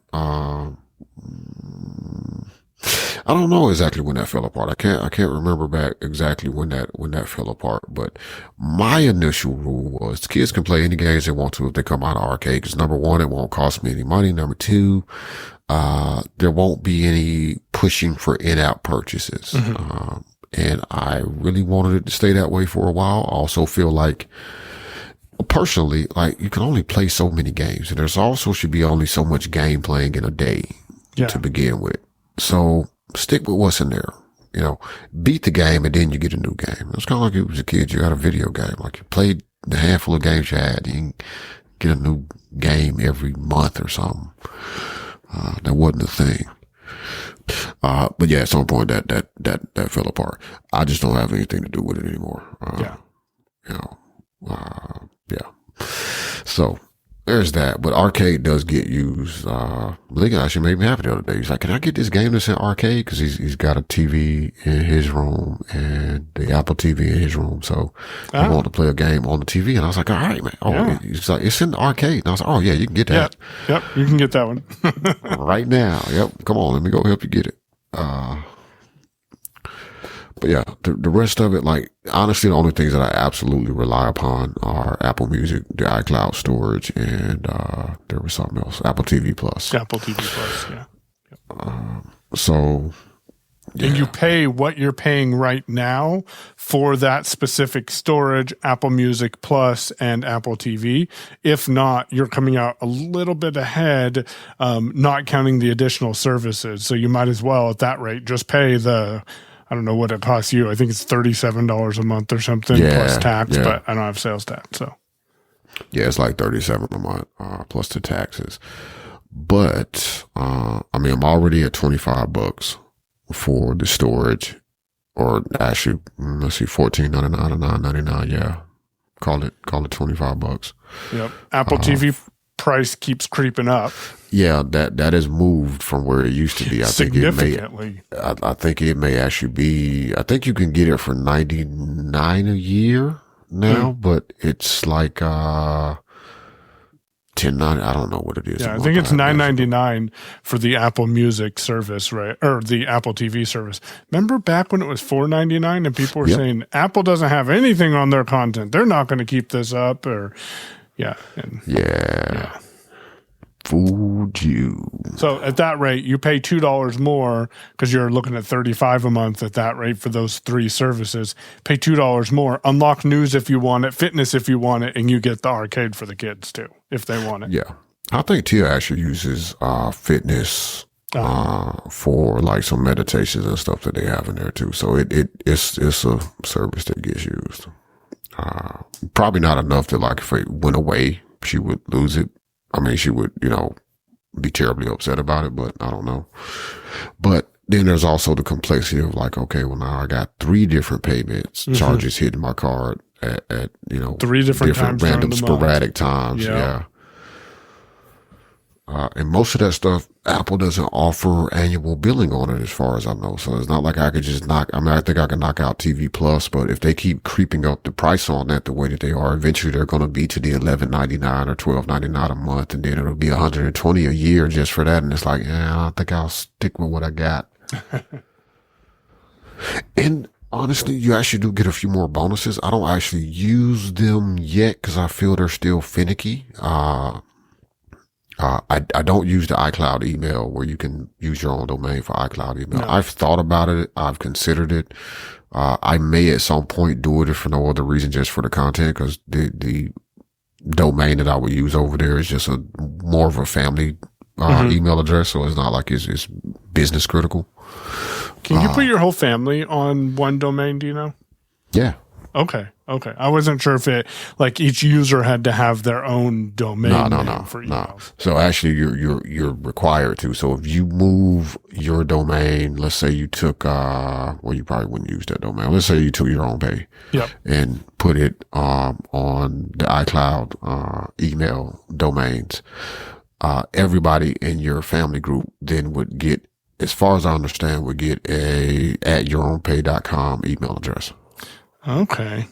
I don't know exactly when that fell apart. I can't remember back exactly when that fell apart. But my initial rule was kids can play any games they want to if they come out of arcade. Because number one, it won't cost me any money. Number two, there won't be any pushing for in-app purchases. Mm-hmm. And I really wanted it to stay that way for a while. I also feel like, personally, like you can only play so many games, and there's also should be only so much game playing in a day to begin with. So stick with what's in there. You know, beat the game and then you get a new game. It's kind of like you was a kid, you got a video game. Like you played the handful of games you had, you can get a new game every month or something. That wasn't a thing. But yeah, at some point that fell apart. I just don't have anything to do with it anymore. You know, yeah. So there's that. But arcade does get used. Lincoln actually made me happy the other day. He's like, "Can I get this game that's in arcade?" Because he's got a TV in his room and the Apple TV in his room. So he wanted to play a game on the TV, and I was like, "All right, man." Oh, he's like, "It's in the arcade." And I was like, "Oh yeah, you can get that." Yep, you can get that one right now. Yep, come on, let me go help you get it. But yeah, the rest of it, like, honestly, the only things that I absolutely rely upon are Apple Music, the iCloud storage, and there was something else, Apple TV Plus. Apple TV Plus, yeah. Yep. So, yeah. And you pay what you're paying right now for that specific storage, Apple Music Plus and Apple TV. If not, you're coming out a little bit ahead, not counting the additional services. So you might as well, at that rate, just pay I don't know what it costs you. I think it's $37 a month or something plus tax, but I don't have sales tax. So yeah, it's like $37 a month plus the taxes. But I mean, I'm already at $25 for the storage, or actually, let's see, $14.99 or $9.99. Yeah, call it $25. Yep. Apple TV price keeps creeping up. Yeah, that has moved from where it used to be. I Significantly. I think it may actually be. I think you can get it for $99 a year now, but it's like $10.99. I don't know what it is. Yeah, I think it's $9.99 for the Apple Music service, right? Or the Apple TV service. Remember back when it was $4.99 and people were saying Apple doesn't have anything on their content. They're not going to keep this up, or yeah. Fooled you. So at that rate, you pay $2 more because you're looking at $35 a month at that rate for those three services. Pay $2 more, unlock news if you want it, fitness if you want it, and you get the arcade for the kids too, if they want it. Yeah. I think Tia actually uses fitness for like some meditations and stuff that they have in there too. So it's a service that gets used. Probably not enough to, like, if it went away, she would lose it. I mean, she would, be terribly upset about it, but I don't know. But then there's also the complexity of, like, okay, well, now I got 3 different payments, charges hitting my card at 3 different times random sporadic month. times. Yeah. And most of that stuff, Apple doesn't offer annual billing on it, as far as I know. So it's not like I could just I think I can knock out TV Plus, but if they keep creeping up the price on that the way that they are, eventually they're going to be to the $11.99 or $12.99 a month, and then it'll be $120 a year just for that. And it's like, I think I'll stick with what I got. And honestly, you actually do get a few more bonuses. I don't actually use them yet because I feel they're still finicky. I don't use the iCloud email where you can use your own domain for iCloud email. No. I've thought about it. I've considered it. I may at some point do it if for no other reason, just for the content, because the domain that I would use over there is just more of a family email address. So it's not like it's business critical. Can you put your whole family on one domain? Do you know? Yeah. Okay. I wasn't sure if it, like, each user had to have their own domain name for emails. No. So actually, you're required to. So if you move your domain, let's say you took, you probably wouldn't use that domain. Let's say you took your own pay, and put it on the iCloud email domains. Everybody in your family group then would get, as far as I understand, would get a @yourownpay.com email address. Okay.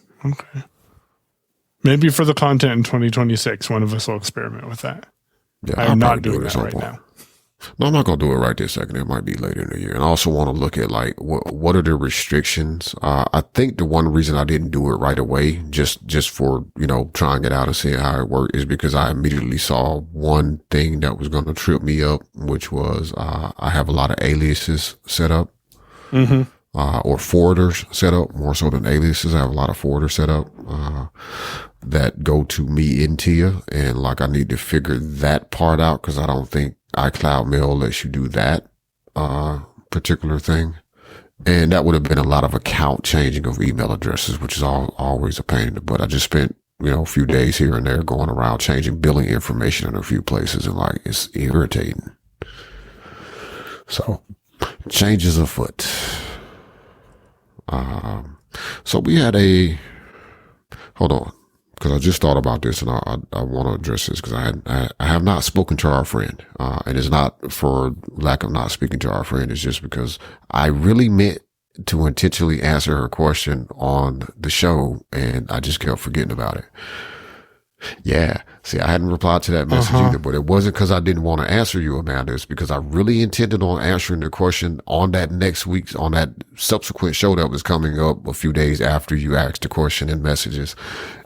Maybe for the content in 2026, one of us will experiment with that. Yeah, I'm I'll not probably do doing it at that some right point. now. No, I'm not gonna do it right this second. It might be later in the year. And I also want to look at like what are the restrictions. I think the one reason I didn't do it right away, just for trying it out and seeing how it worked, is because I immediately saw one thing that was going to trip me up, which was I have a lot of aliases set up. Mm-hmm. Or forwarders set up more so than aliases. I have a lot of forwarders set up that go to me in Tia, and like I need to figure that part out because I don't think iCloud Mail lets you do that particular thing. And that would have been a lot of account changing of email addresses, which is always a pain in the butt. I just spent a few days here and there going around changing billing information in a few places, and like it's irritating. So changes afoot. So we had hold on, because I just thought about this and I want to address this because I have not spoken to our friend. And it's not for lack of not speaking to our friend. It's just because I really meant to intentionally answer her question on the show and I just kept forgetting about it. Yeah. See, I hadn't replied to that message either, but it wasn't because I didn't want to answer you, Amanda. It's because I really intended on answering the question on that subsequent show that was coming up a few days after you asked the question in messages.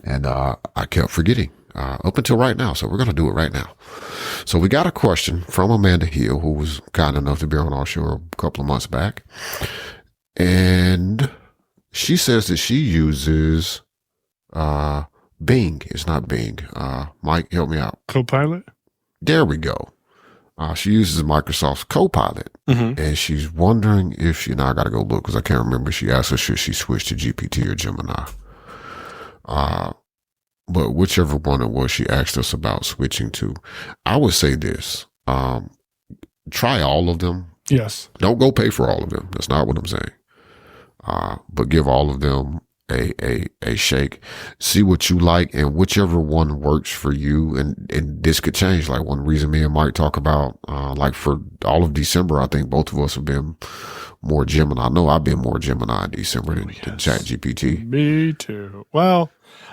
And, I kept forgetting, up until right now. So we're going to do it right now. So we got a question from Amanda Hill, who was kind enough to be on our show a couple of months back. And she says that she uses, Bing. It's not Bing. Mike, help me out. Copilot? There we go. She uses Microsoft's Copilot. Mm-hmm. And she's wondering if now I got to go look because I can't remember. She asked her, should she switch to GPT or Gemini? But whichever one it was, she asked us about switching to. I would say this. Try all of them. Yes. Don't go pay for all of them. That's not what I'm saying. But give all of them a shake, see what you like, and whichever one works for you. And this could change. Like one reason me and Mike talk about, like for all of December, I think both of us have been more Gemini. I know I've been more Gemini in December than ChatGPT. Me too. Well,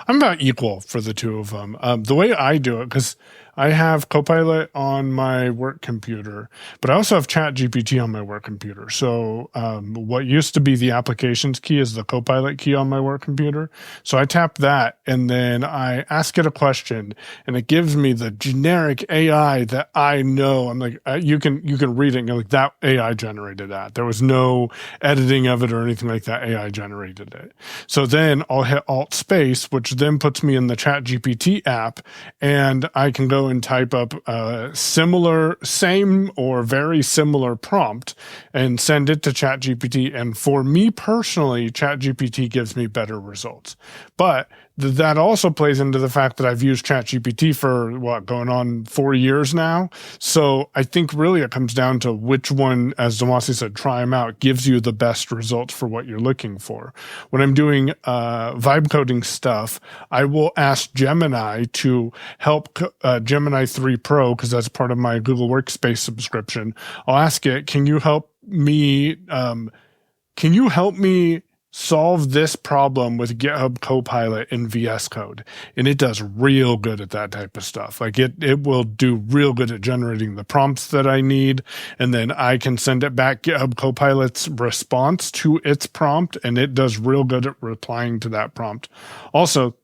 I'm about equal for the two of them. The way I do it, because I have Copilot on my work computer, but I also have ChatGPT on my work computer. So what used to be the applications key is the Copilot key on my work computer. So I tap that and then I ask it a question and it gives me the generic AI that I know. I'm like, you can read it and you're like, that AI generated that. There was no editing of it or anything like that. AI generated it. So then I'll hit Alt space, which then puts me in the ChatGPT app, and I can go and type up a same or very similar prompt and send it to ChatGPT. And for me personally, ChatGPT gives me better results. But that also plays into the fact that I've used ChatGPT for going on 4 years now. So I think really it comes down to which one, as Damashe said, try them out, gives you the best results for what you're looking for. When I'm doing vibe coding stuff, I will ask Gemini to help Gemini 3 Pro, because that's part of my Google Workspace subscription. I'll ask it, can you help me solve this problem with GitHub Copilot in VS Code? And it does real good at that type of stuff. Like it will do real good at generating the prompts that I need. And then I can send it back GitHub Copilot's response to its prompt. And it does real good at replying to that prompt. Also,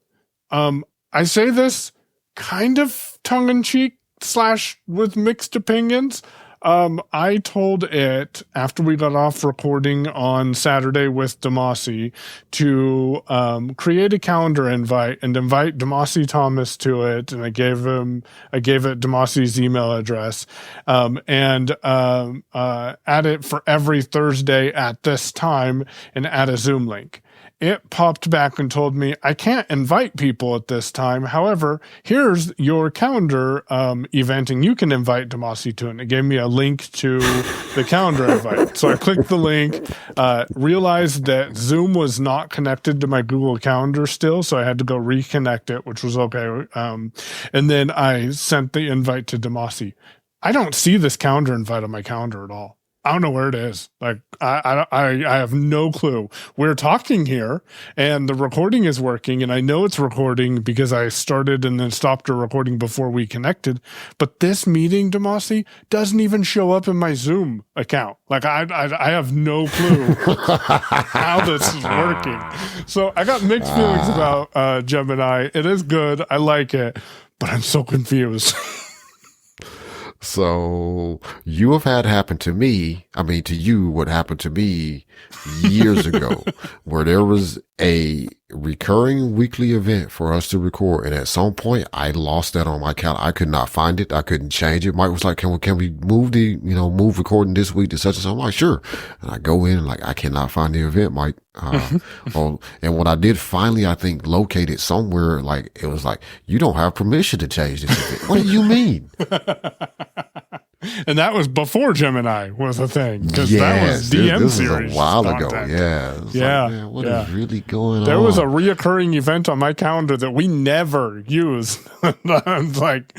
I say this kind of tongue in cheek / with mixed opinions. I told it after we got off recording on Saturday with Damashe to create a calendar invite and invite Damashe Thomas to it, and I gave it Damashe's email address, and add it for every Thursday at this time and add a Zoom link. It popped back and told me, I can't invite people at this time. However, here's your calendar event, and you can invite Damashe to it. And it gave me a link to the calendar invite. So I clicked the link, realized that Zoom was not connected to my Google Calendar still, so I had to go reconnect it, which was okay. And then I sent the invite to Damashe. I don't see this calendar invite on my calendar at all. I don't know where it is. Like I have no clue. We're talking here, and the recording is working, and I know it's recording because I started and then stopped the recording before we connected. But this meeting, Damashe, doesn't even show up in my Zoom account. Like I have no clue how this is working. So I got mixed feelings about Gemini. It is good. I like it, but I'm so confused. So you have had happen to me, to you, what happened to me years ago, where there was a recurring weekly event for us to record. And at some point I lost that on my calendar. I could not find it. I couldn't change it. Mike was like, can we move move recording this week to such and such? I'm like, sure. And I go in and like, I cannot find the event, Mike. And when I did finally, I think locate it somewhere, like it was like, you don't have permission to change this event. What do you mean? And that was before Gemini was a thing, because that was DM this series. Was a while content. ago. Yeah. Yeah. Like, man, what is really going on? There was a reoccurring event on my calendar that we never use. I'm like,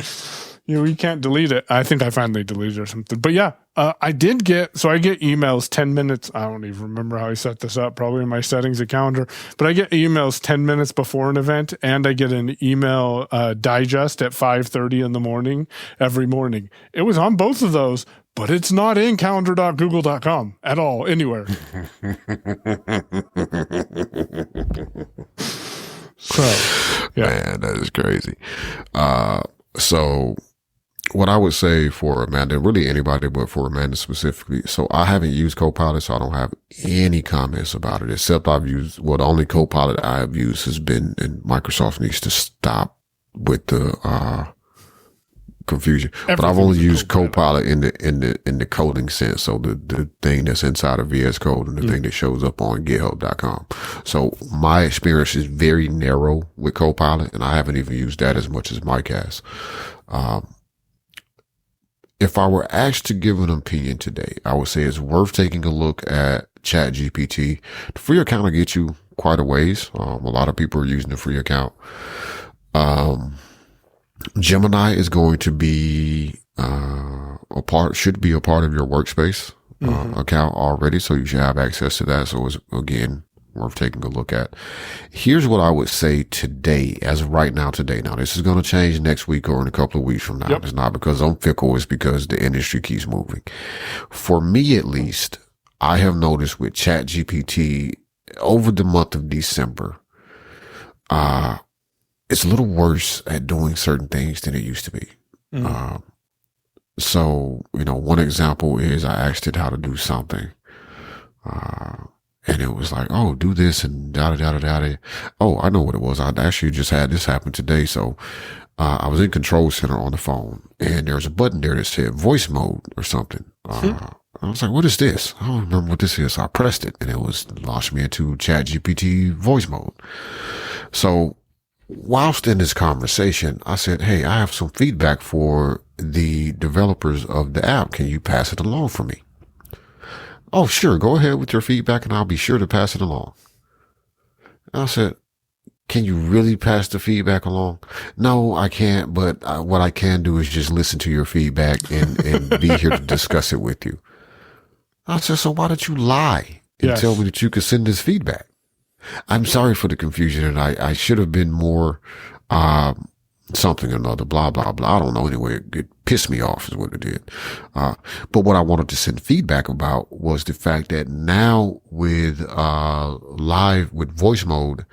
we can't delete it. I think I finally deleted it or something. But yeah, I get emails 10 minutes. I don't even remember how I set this up, probably in my settings of calendar, but I get emails 10 minutes before an event, and I get an email digest at 5:30 in the morning every morning. It was on both of those, but it's not in calendar.google.com at all, anywhere. So, yeah. Man, that is crazy. So what I would say for Amanda, really anybody, but for Amanda specifically, so I haven't used Copilot, so I don't have any comments about it, except the only Copilot I have used has been, and Microsoft needs to stop with the confusion. But I've only used Copilot in the coding sense, so the thing that's inside of VS Code and the thing that shows up on GitHub.com. So my experience is very narrow with Copilot, and I haven't even used that as much as Mike has. If I were asked to give an opinion today, I would say it's worth taking a look at ChatGPT. The free account will get you quite a ways. A lot of people are using the free account. Gemini is going to be should be a part of your workspace account already, so you should have access to that. So it's, again, worth taking a look at. Here's what I would say today, as of right now today. Now, this is going to change next week or in a couple of weeks from now. Yep. It's not because I'm fickle, it's because the industry keeps moving. For me, at least, I have noticed with ChatGPT over the month of December, it's a little worse at doing certain things than it used to be. So, one example is I asked it how to do something. And it was like, oh, do this and da-da-da-da-da. Oh, I know what it was. I actually just had this happen today. So, I was in Control Center on the phone, and there's a button there that said voice mode or something. I was like, what is this? I don't remember what this is. So I pressed it, and it launched me into ChatGPT voice mode. So, whilst in this conversation, I said, hey, I have some feedback for the developers of the app. Can you pass it along for me? Oh, sure. Go ahead with your feedback and I'll be sure to pass it along. And I said, can you really pass the feedback along? No, I can't. But what I can do is just listen to your feedback and be here to discuss it with you. I said, so why don't you lie and tell me that you could send this feedback? I'm sorry for the confusion, and I should have been more something or another, blah, blah, blah. I don't know. Anyway, it pissed me off is what it did. But what I wanted to send feedback about was the fact that now with live with voice mode,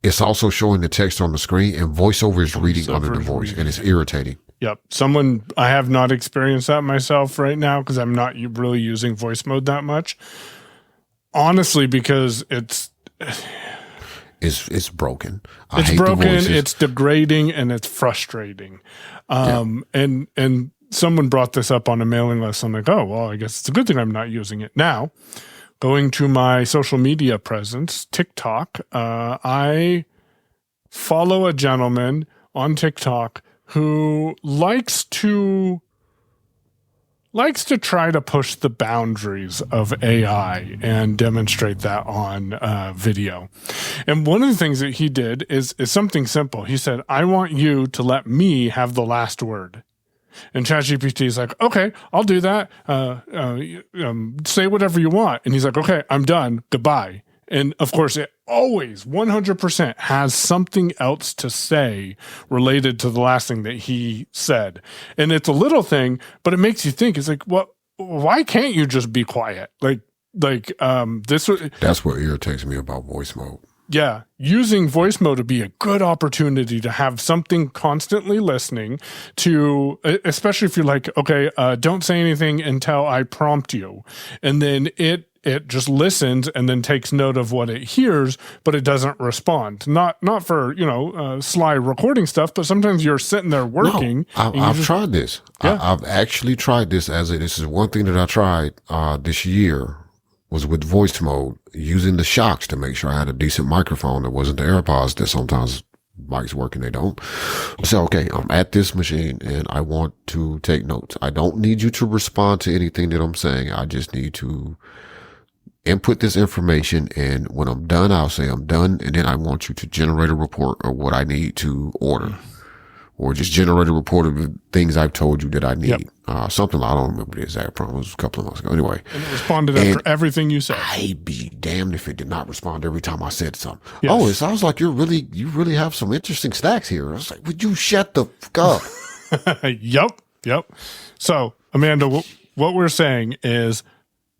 it's also showing the text on the screen, and voiceover is reading under the voice, and it's irritating. Yep. I have not experienced that myself right now because I'm not really using voice mode that much. Honestly, because it's broken. It's broken. It's degrading and it's frustrating. And someone brought this up on a mailing list. I'm like, oh, well, I guess it's a good thing I'm not using it now. Going to my social media presence, TikTok, I follow a gentleman on TikTok who likes to try to push the boundaries of AI and demonstrate that on video. And one of the things that he did is something simple. He said, I want you to let me have the last word. And ChatGPT is like, okay, I'll do that. Say whatever you want. And he's like, okay, I'm done. Goodbye. And of course, it always 100% has something else to say related to the last thing that he said. And it's a little thing, but it makes you think. It's like, well, why can't you just be quiet? This. That's what irritates me about voice mode. Yeah, using voice mode would be a good opportunity to have something constantly listening to, especially if you're like, okay, don't say anything until I prompt you. And then it just listens and then takes note of what it hears, but it doesn't respond. Not for, sly recording stuff, but sometimes you're sitting there working. No, I've tried this. Yeah. I've actually tried this this is one thing that I tried this year. Was with voice mode, using the shocks to make sure I had a decent microphone that wasn't the AirPods that sometimes mics work and they don't. So, okay, I'm at this machine and I want to take notes. I don't need you to respond to anything that I'm saying. I just need to input this information, and when I'm done, I'll say I'm done, and then I want you to generate a report of what I need to order. Or just generate a report of the things I've told you that I need. Yep. Something, I don't remember the exact prompt. It was a couple of months ago. Anyway. And it responded after everything you said. I'd be damned if it did not respond every time I said something. Yes. Oh, it sounds like you really have some interesting stacks here. I was like, would you shut the fuck up? Yep. So, Amanda, what we're saying is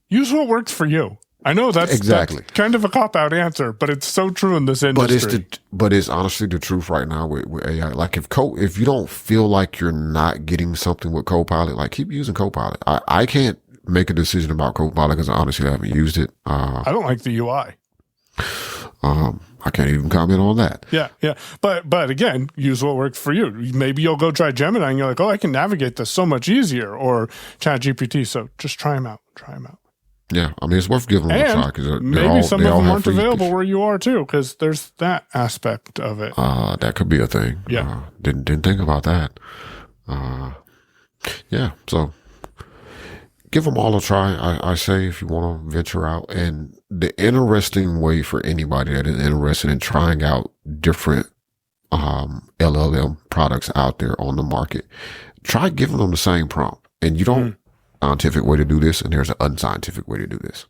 use what works for you. I know that's kind of a cop-out answer, but it's so true in this industry. But it's honestly the truth right now with AI. Like if you don't feel like you're not getting something with Copilot, like keep using Copilot. I can't make a decision about Copilot because I honestly haven't used it. I don't like the UI. I can't even comment on that. Yeah. But again, use what works for you. Maybe you'll go try Gemini and you're like, oh, I can navigate this so much easier, or ChatGPT. So just try them out. Yeah, I mean, it's worth giving them a try because maybe some of them aren't available where you are too, because there's that aspect of it. That could be a thing. Yeah, didn't think about that. Yeah, so give them all a try. I say if you want to venture out, and the interesting way for anybody that is interested in trying out different LLM products out there on the market, try giving them the same prompt, and you don't. Scientific way to do this, and there's an unscientific way to do this.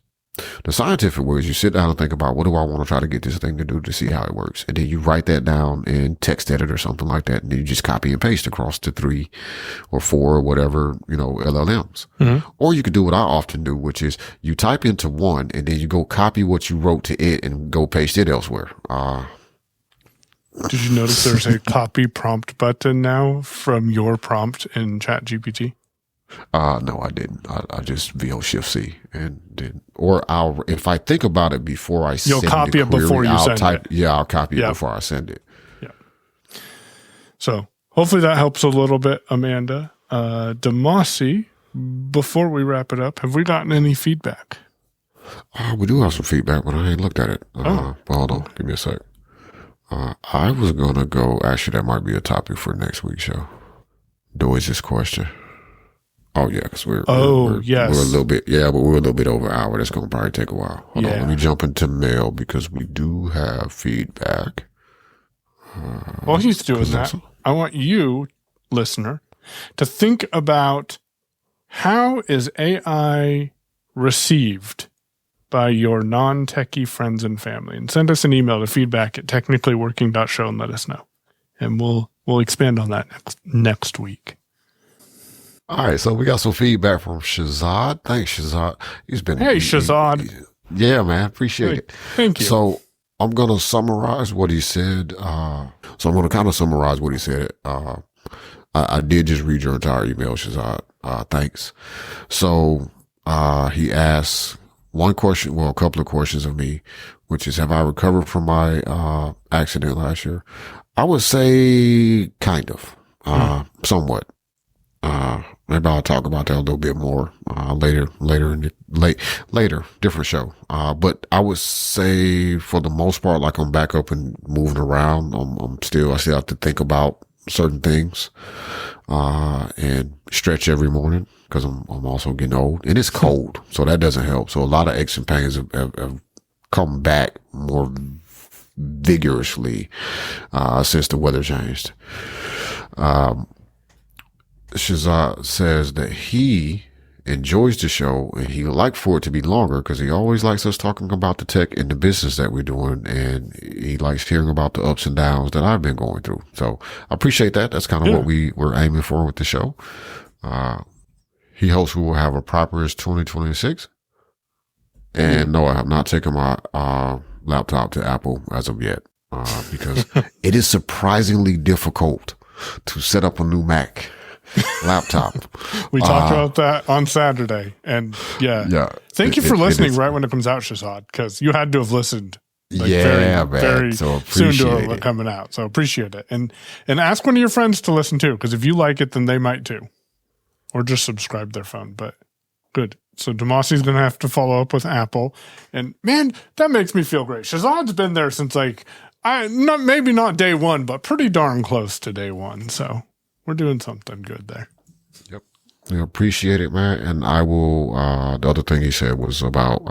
The scientific way is you sit down and think about, what do I want to try to get this thing to do to see how it works? And then you write that down in TextEdit or something like that, and then you just copy and paste across to 3 or 4 or whatever, LLMs. Mm-hmm. Or you could do what I often do, which is you type into one and then you go copy what you wrote to it and go paste it elsewhere. Did you notice there's a copy prompt button now from your prompt in ChatGPT? No, I didn't. I just VO-Shift-C and did. Or if I think about it before I send it. You'll copy it before you send it. Yeah, I'll copy it before I send it. Yeah. So hopefully that helps a little bit, Amanda. Damashe, before we wrap it up, have we gotten any feedback? We do have some feedback, but I ain't looked at it. But hold on. Give me a sec. I was going to go. Actually, that might be a topic for next week's show. Dois's question. Oh yeah, because we're a little bit but we're a little bit over an hour. That's gonna probably take a while. Hold on, let me jump into mail because we do have feedback. While he's doing that, I want you, listener, to think about how is AI received by your non-techie friends and family, and send us an email to feedback@technicallyworking.show and let us know, and we'll expand on that next week. All right, so we got some feedback from Shazad. Thanks, Shazad. Shazad. Yeah, man, appreciate it. Thank you. So I'm going to summarize what he said. I did just read your entire email, Shazad. Thanks. So he asked a couple of questions of me, which is, have I recovered from my accident last year? I would say kind of, somewhat. Maybe I'll talk about that a little bit more later, different show. But I would say for the most part, like I'm back up and moving around. I still have to think about certain things, and stretch every morning because I'm also getting old and it's cold, so that doesn't help. So a lot of aches and pains have come back more vigorously since the weather changed. Shazad says that he enjoys the show and he would like for it to be longer because he always likes us talking about the tech and the business that we're doing, and he likes hearing about the ups and downs that I've been going through. So I appreciate that. That's kind of what we're aiming for with the show. He hopes we will have a prosperous 2026. And no, I have not taken my laptop to Apple as of yet because it is surprisingly difficult to set up a new Mac laptop. We talked about that on Saturday, and thank you for listening right when it comes out, Shazad, because you had to have listened. Very so soon to it coming out. So appreciate it, and ask one of your friends to listen too, because if you like it, then they might too, or just subscribe their phone. But good. So Damashe's going to have to follow up with Apple, and man, that makes me feel great. Shazad's been there since maybe not day one, but pretty darn close to day one. So we're doing something good there. Yep. I appreciate it, man. And I will, the other thing he said was about,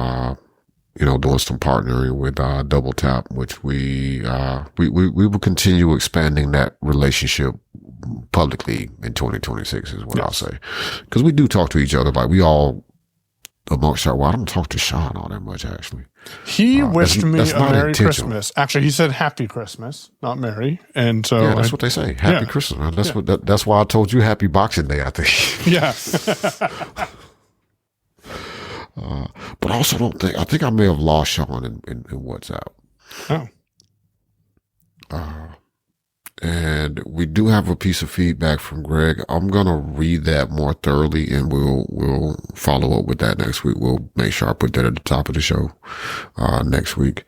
doing some partnering with, Double Tap, which we will continue expanding that relationship publicly in 2026 is what I'll say. Cause we do talk to each other. Like we all amongst our, I don't talk to Sean all that much actually. He wished me a Merry Christmas. Actually, he said Happy Christmas, not Merry. And so that's what they say. Happy Christmas, man. That's why I told you Happy Boxing Day, I think. Yeah. But I also I think I may have lost Sean in WhatsApp. Oh. And we do have a piece of feedback from Greg. I'm going to read that more thoroughly and we'll follow up with that next week. We'll make sure I put that at the top of the show, next week.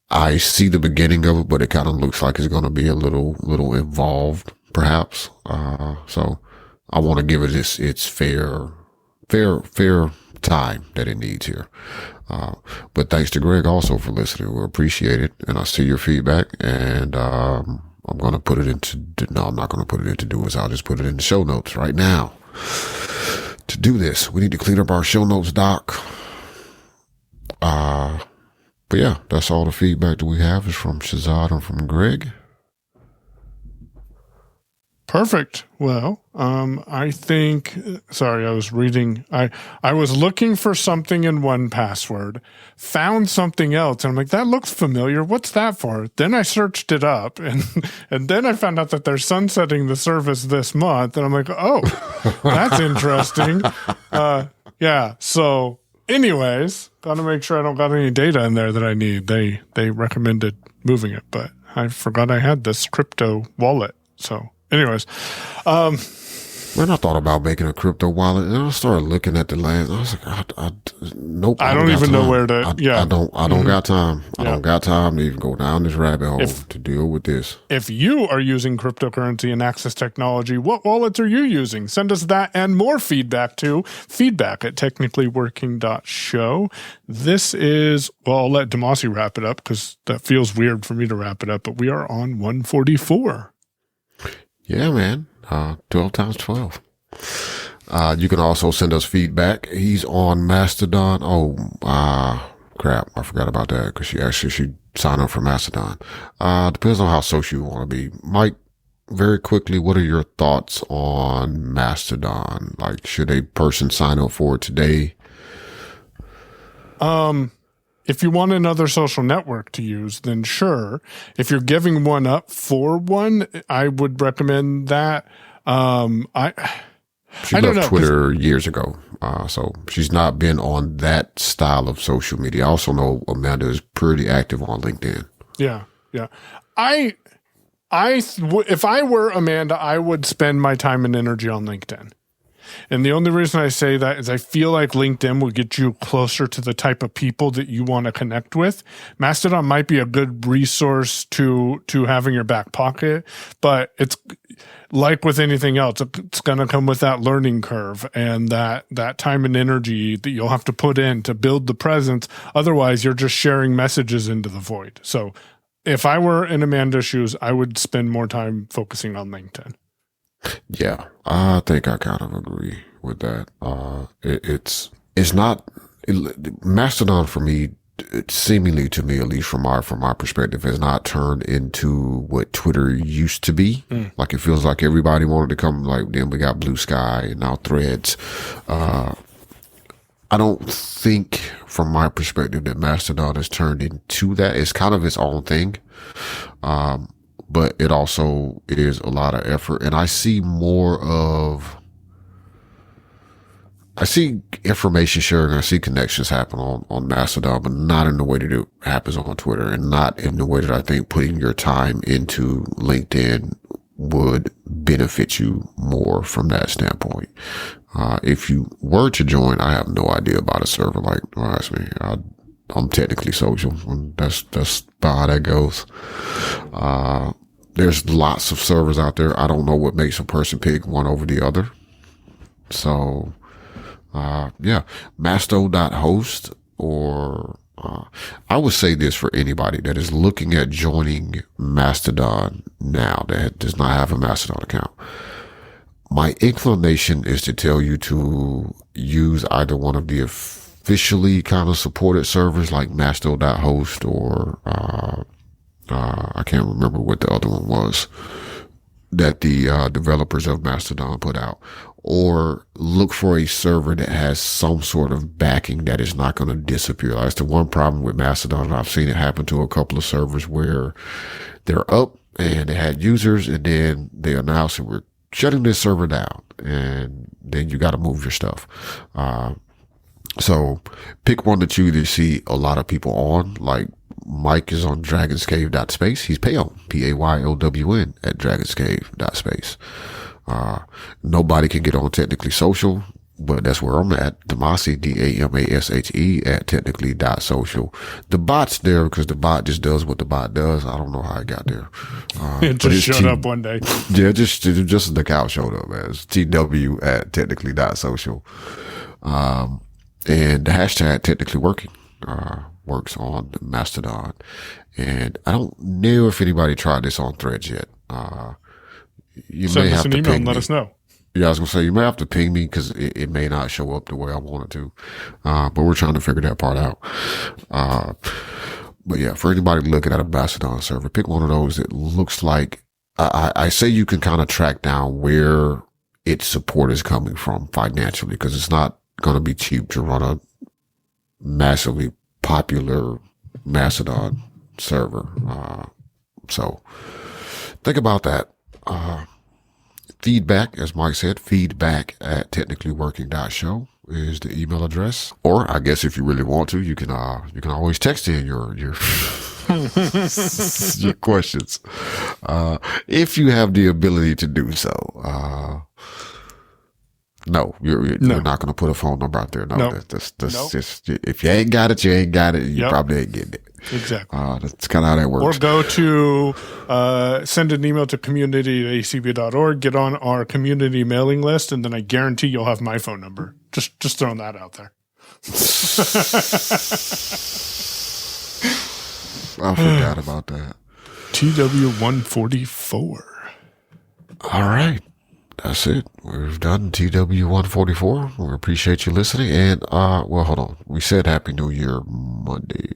I see the beginning of it, but it kind of looks like it's going to be a little involved perhaps. So I want to give it its fair time that it needs here. But thanks to Greg also for listening. We appreciate it. And I see your feedback and, I'm going to put it I'm not going to put it into doers. I'll just put it in the show notes right now. To do this, we need to clean up our show notes doc. But yeah, that's all the feedback that we have is from Shazad and from Greg. Perfect. Well, I think, sorry, I was reading, I was looking for something in 1Password, found something else, and I'm like, that looks familiar. What's that for? Then I searched it up, and then I found out that they're sunsetting the service this month, and I'm like, oh, that's interesting. Yeah, so anyways, gotta make sure I don't got any data in there that I need. They recommended moving it, but I forgot I had this crypto wallet, so... Anyways, when I thought about making a crypto wallet, and I started looking at the land, I was like, nope. I don't even know where to. I don't got time. I don't got time to even go down this rabbit hole to deal with this. If you are using cryptocurrency and access technology, what wallets are you using? Send us that and more feedback to feedback@technicallyworking.show. This is, well, I'll let Damashe wrap it up because that feels weird for me to wrap it up, but we are on 144. Yeah, man. 12 times 12. You can also send us feedback. He's on Mastodon. Oh, crap. I forgot about that because she should sign up for Mastodon. Depends on how social you want to be. Mike, very quickly, what are your thoughts on Mastodon? Like, should a person sign up for it today? If you want another social network to use, then sure. If you're giving one up for one, I would recommend that. She left Twitter years ago, so she's not been on that style of social media. I also know Amanda is pretty active on LinkedIn. Yeah. If I were Amanda, I would spend my time and energy on LinkedIn. And the only reason I say that is I feel like LinkedIn will get you closer to the type of people that you want to connect with. Mastodon might be a good resource to have in your back pocket, but it's like with anything else, it's going to come with that learning curve and that time and energy that you'll have to put in to build the presence. Otherwise, you're just sharing messages into the void. So if I were in Amanda's shoes, I would spend more time focusing on LinkedIn. Yeah, I think I kind of agree with that. It's not Mastodon for me seemingly to me, at least from my perspective, has not turned into what Twitter used to be. Like, it feels like everybody wanted to come. Like, then we got Blue Sky and now Threads. I don't think, from my perspective, that Mastodon has turned into that. It's kind of its own thing. But it also is a lot of effort. And I see information sharing, I see connections happen on Mastodon, but not in the way that it happens on Twitter, and not in the way that I think putting your time into LinkedIn would benefit you more from that standpoint. If you were to join, I have no idea about a server. Like, well, ask me. I'm technically social. That's about how that goes. There's lots of servers out there. I don't know what makes a person pick one over the other. So, yeah, masto.host, or I would say this for anybody that is looking at joining Mastodon now that does not have a Mastodon account. My inclination is to tell you to use either one of the officially kind of supported servers like masto.host, or I can't remember what the other one was that the developers of Mastodon put out, or look for a server that has some sort of backing that is not going to disappear. That's the one problem with Mastodon. I've seen it happen to a couple of servers where they're up and they had users, and then they announced that we're shutting this server down, and then you got to move your stuff. So pick one that you either see a lot of people on, like Mike is on dragonscave.space. He's Paylwn, Paylwn at dragonscave.space. Nobody can get on Technically Social, but that's where I'm at. Damashe, Damashe at technically.social. The bot's there because the bot just does what the bot does. I don't know how it got there. It just showed up one day. Yeah, just the cow showed up as TW at technically.social. And the hashtag technically working, works on Mastodon. And I don't know if anybody tried this on Threads yet. You Send may us have an to email ping and let me. us know. Yeah, I was gonna say, you may have to ping me because it may not show up the way I want it to. But we're trying to figure that part out. But yeah, for anybody looking at a Mastodon server, pick one of those that looks like, I say you can kind of track down where its support is coming from financially, because it's not going to be cheap to run a massively popular Mastodon server. So think about that. Feedback, as Mike said, feedback at technicallyworking.show is the email address. Or I guess if you really want to, you can always text in your your questions. If you have the ability to do so. No, you're not going to put a phone number out there. No, that's just, if you ain't got it, you ain't got it. You probably ain't getting it. Exactly. That's kind of how that works. Or go to, send an email to community@acb.org, get on our community mailing list, and then I guarantee you'll have my phone number. Just throwing that out there. I forgot about that. TW144. All right. That's it. We've done TW144. We appreciate you listening. And, well, hold on. We said Happy New Year Monday.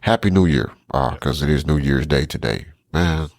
Happy New Year. Cause it is New Year's Day today. Man,